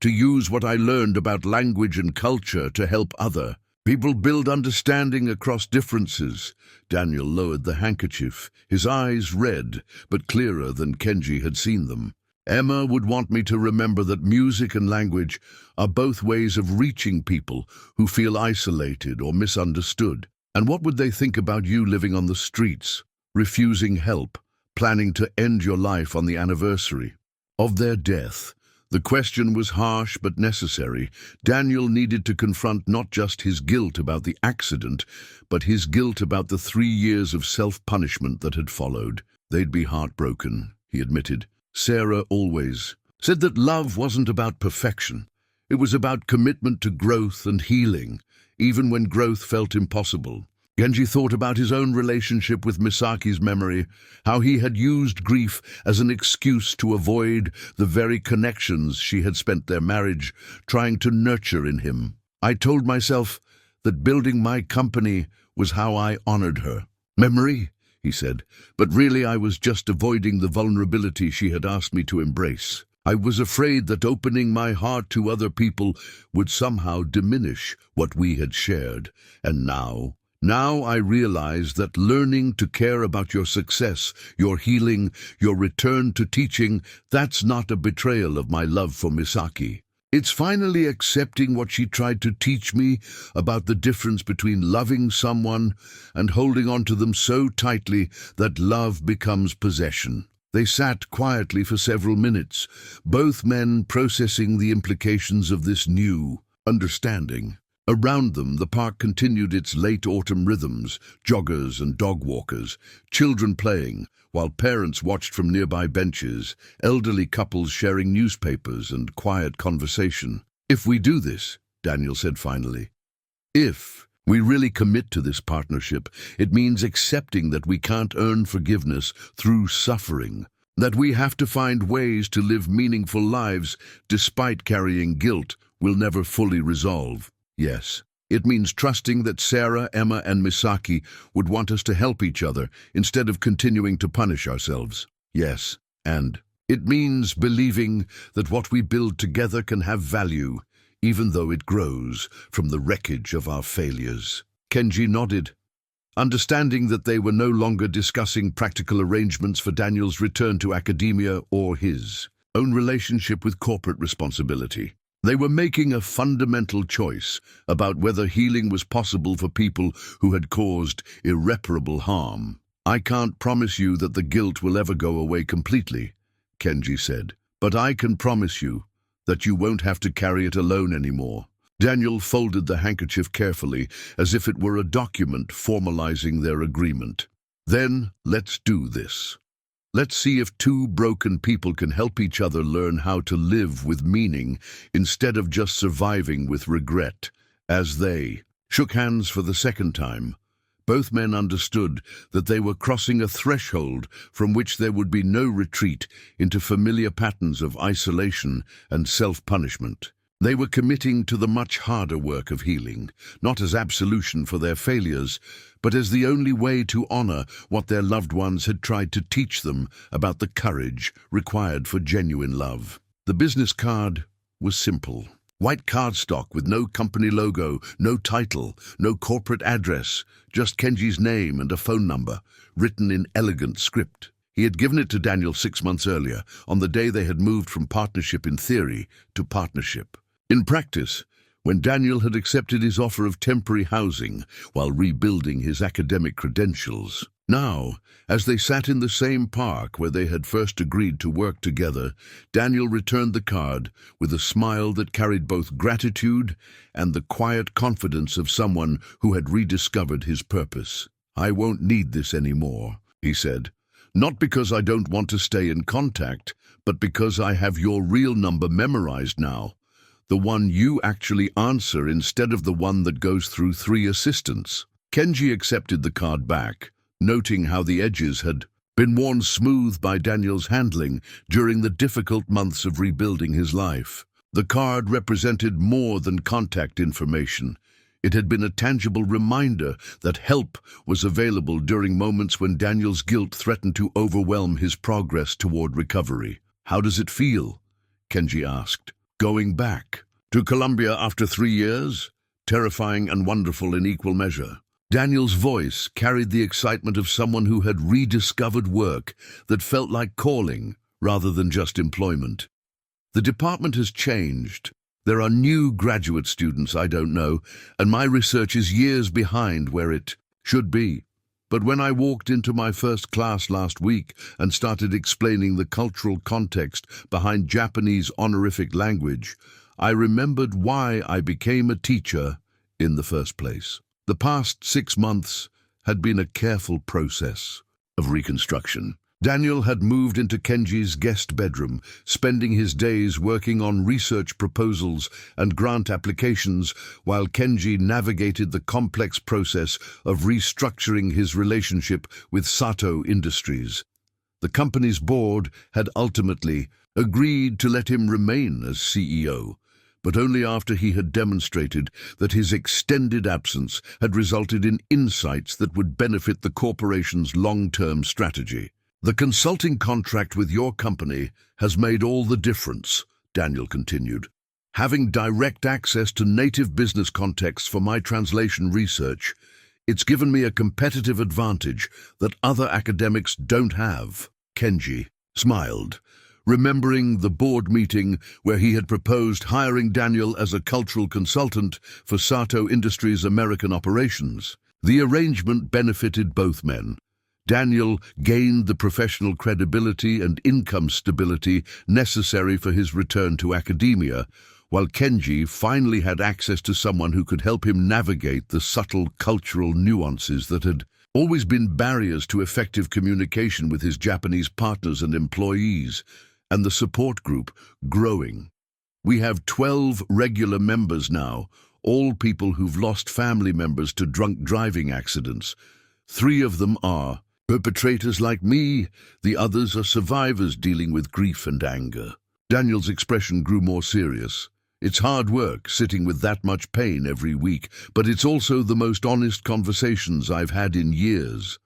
to use what I learned about language and culture to help other people build understanding across differences. Daniel lowered the handkerchief, his eyes red, but clearer than Kenji had seen them. Emma would want me to remember that music and language are both ways of reaching people who feel isolated or misunderstood. And what would they think about you living on the streets, refusing help, planning to end your life on the anniversary of their death? The question was harsh but necessary. Daniel needed to confront not just his guilt about the accident, but his guilt about the 3 years of self-punishment that had followed. They'd be heartbroken, he admitted. Sarah always said that love wasn't about perfection. It was about commitment to growth and healing, even when growth felt impossible. Kenji thought about his own relationship with Misaki's memory, how he had used grief as an excuse to avoid the very connections she had spent their marriage trying to nurture in him. I told myself that building my company was how I honored her. Memory, he said, but really I was just avoiding the vulnerability she had asked me to embrace. I was afraid that opening my heart to other people would somehow diminish what we had shared. And now I realize that learning to care about your success, your healing, your return to teaching, that's not a betrayal of my love for Misaki. It's finally accepting what she tried to teach me about the difference between loving someone and holding on to them so tightly that love becomes possession. They sat quietly for several minutes, both men processing the implications of this new understanding. Around them, the park continued its late autumn rhythms, joggers and dog walkers, children playing, while parents watched from nearby benches, elderly couples sharing newspapers and quiet conversation. If we do this, Daniel said finally, if we really commit to this partnership, it means accepting that we can't earn forgiveness through suffering, that we have to find ways to live meaningful lives despite carrying guilt we'll never fully resolve. Yes, it means trusting that Sarah, Emma, and Misaki would want us to help each other instead of continuing to punish ourselves. Yes, and it means believing that what we build together can have value, even though it grows from the wreckage of our failures. Kenji nodded, understanding that they were no longer discussing practical arrangements for Daniel's return to academia or his own relationship with corporate responsibility. They were making a fundamental choice about whether healing was possible for people who had caused irreparable harm. I can't promise you that the guilt will ever go away completely, Kenji said, but I can promise you that you won't have to carry it alone anymore. Daniel folded the handkerchief carefully, as if it were a document formalizing their agreement. Then let's do this. Let's see if two broken people can help each other learn how to live with meaning instead of just surviving with regret. As they shook hands for the second time, both men understood that they were crossing a threshold from which there would be no retreat into familiar patterns of isolation and self-punishment. They were committing to the much harder work of healing, not as absolution for their failures, but as the only way to honor what their loved ones had tried to teach them about the courage required for genuine love. The business card was simple. White cardstock with no company logo, no title, no corporate address, just Kenji's name and a phone number, written in elegant script. He had given it to Daniel 6 months earlier, on the day they had moved from partnership in theory to partnership. In practice, when Daniel had accepted his offer of temporary housing while rebuilding his academic credentials, now, as they sat in the same park where they had first agreed to work together, Daniel returned the card with a smile that carried both gratitude and the quiet confidence of someone who had rediscovered his purpose. "I won't need this anymore," he said. "Not because I don't want to stay in contact, but because I have your real number memorized now. The one you actually answer instead of the one that goes through 3 assistants." Kenji accepted the card back, noting how the edges had been worn smooth by Daniel's handling during the difficult months of rebuilding his life. The card represented more than contact information. It had been a tangible reminder that help was available during moments when Daniel's guilt threatened to overwhelm his progress toward recovery. "How does it feel?" Kenji asked. "Going back to Colombia after 3 years? Terrifying and wonderful in equal measure." Daniel's voice carried the excitement of someone who had rediscovered work that felt like calling rather than just employment. "The department has changed. There are new graduate students I don't know, and my research is years behind where it should be. But when I walked into my first class last week and started explaining the cultural context behind Japanese honorific language, I remembered why I became a teacher in the first place." The past 6 months had been a careful process of reconstruction. Daniel had moved into Kenji's guest bedroom, spending his days working on research proposals and grant applications while Kenji navigated the complex process of restructuring his relationship with Sato Industries. The company's board had ultimately agreed to let him remain as CEO, but only after he had demonstrated that his extended absence had resulted in insights that would benefit the corporation's long-term strategy. "The consulting contract with your company has made all the difference," Daniel continued. "Having direct access to native business contexts for my translation research, it's given me a competitive advantage that other academics don't have." Kenji smiled, remembering the board meeting where he had proposed hiring Daniel as a cultural consultant for Sato Industries' American operations. The arrangement benefited both men. Daniel gained the professional credibility and income stability necessary for his return to academia, while Kenji finally had access to someone who could help him navigate the subtle cultural nuances that had always been barriers to effective communication with his Japanese partners and employees, and the support group growing. "We have 12 regular members now, all people who've lost family members to drunk driving accidents. 3 of them are perpetrators like me, the others are survivors dealing with grief and anger." Daniel's expression grew more serious. "It's hard work sitting with that much pain every week, but it's also the most honest conversations I've had in years."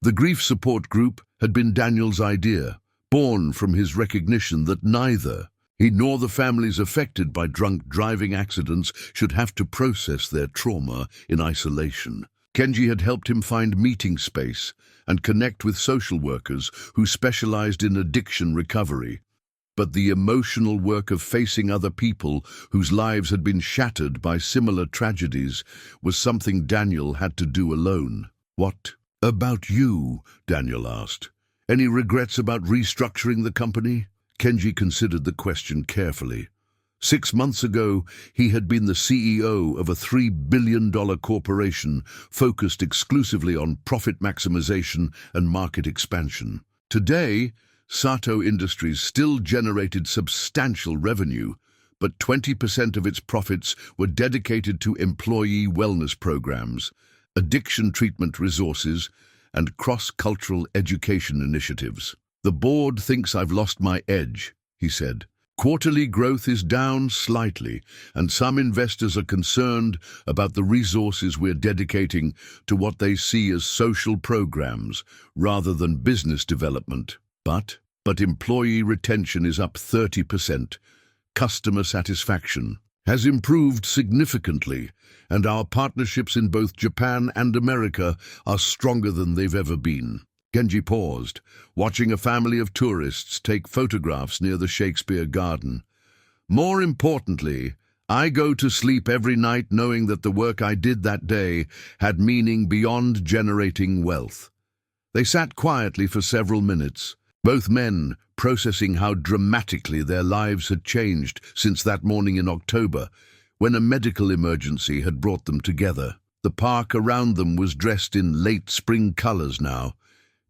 The grief support group had been Daniel's idea, born from his recognition that neither he nor the families affected by drunk driving accidents should have to process their trauma in isolation. Kenji had helped him find meeting space and connect with social workers who specialized in addiction recovery. But the emotional work of facing other people whose lives had been shattered by similar tragedies was something Daniel had to do alone. "What about you?" Daniel asked. "Any regrets about restructuring the company?" Kenji considered the question carefully. 6 months ago, he had been the CEO of a $3 billion corporation focused exclusively on profit maximization and market expansion. Today, Sato Industries still generated substantial revenue, but 20% of its profits were dedicated to employee wellness programs, addiction treatment resources, and cross-cultural education initiatives. "The board thinks I've lost my edge," he said. "Quarterly growth is down slightly, and some investors are concerned about the resources we're dedicating to what they see as social programs rather than business development. But employee retention is up 30%. Customer satisfaction has improved significantly, and our partnerships in both Japan and America are stronger than they've ever been." Kenji paused, watching a family of tourists take photographs near the Shakespeare Garden. "More importantly, I go to sleep every night knowing that the work I did that day had meaning beyond generating wealth. They sat quietly for several minutes, both men processing how dramatically their lives had changed since that morning in October, when a medical emergency had brought them together. The park around them was dressed in late spring colors now,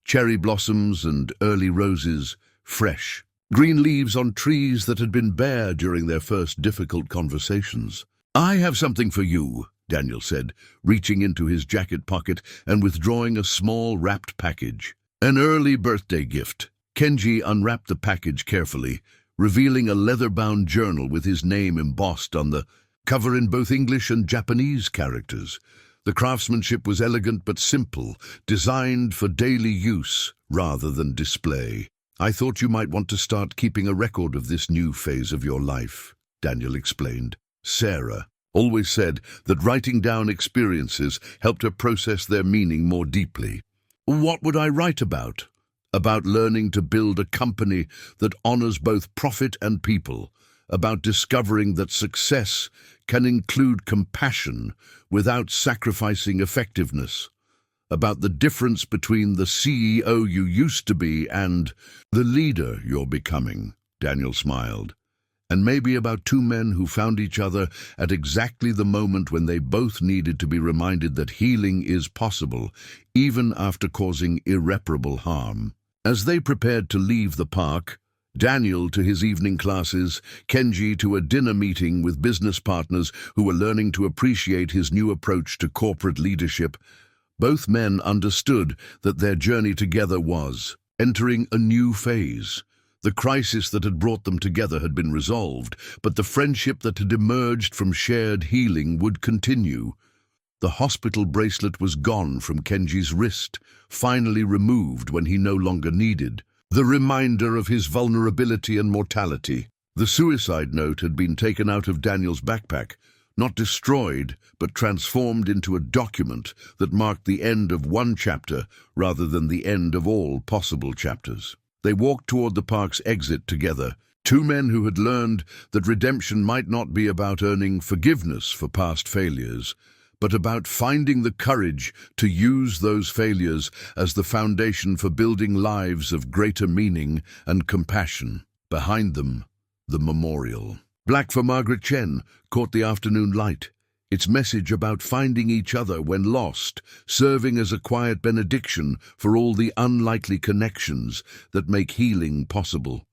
cherry blossoms and early roses, fresh. Green leaves on trees that had been bare during their first difficult conversations. "I have something for you," Daniel said, reaching into his jacket pocket and withdrawing a small wrapped package. An early birthday gift. Kenji unwrapped the package carefully, revealing a leather-bound journal with his name embossed on the cover in both English and Japanese characters. The craftsmanship was elegant but simple, designed for daily use rather than display. "I thought you might want to start keeping a record of this new phase of your life," Daniel explained. Sarah always said that writing down experiences helped her process their meaning more deeply. "What would I write about?" "About learning to build a company that honors both profit and people, about discovering that success can include compassion without sacrificing effectiveness, about the difference between the CEO you used to be and the leader you're becoming," Daniel smiled. "And maybe about two men who found each other at exactly the moment when they both needed to be reminded that healing is possible, even after causing irreparable harm." As they prepared to leave the park, Daniel to his evening classes, Kenji to a dinner meeting with business partners who were learning to appreciate his new approach to corporate leadership, both men understood that their journey together was entering a new phase. The crisis that had brought them together had been resolved, but the friendship that had emerged from shared healing would continue. The hospital bracelet was gone from Kenji's wrist, finally removed when he no longer needed the reminder of his vulnerability and mortality. The suicide note had been taken out of Daniel's backpack, not destroyed, but transformed into a document that marked the end of one chapter rather than the end of all possible chapters. They walked toward the park's exit together, two men who had learned that redemption might not be about earning forgiveness for past failures, but about finding the courage to use those failures as the foundation for building lives of greater meaning and compassion. Behind them, the memorial. Black for Margaret Chen caught the afternoon light, its message about finding each other when lost, serving as a quiet benediction for all the unlikely connections that make healing possible.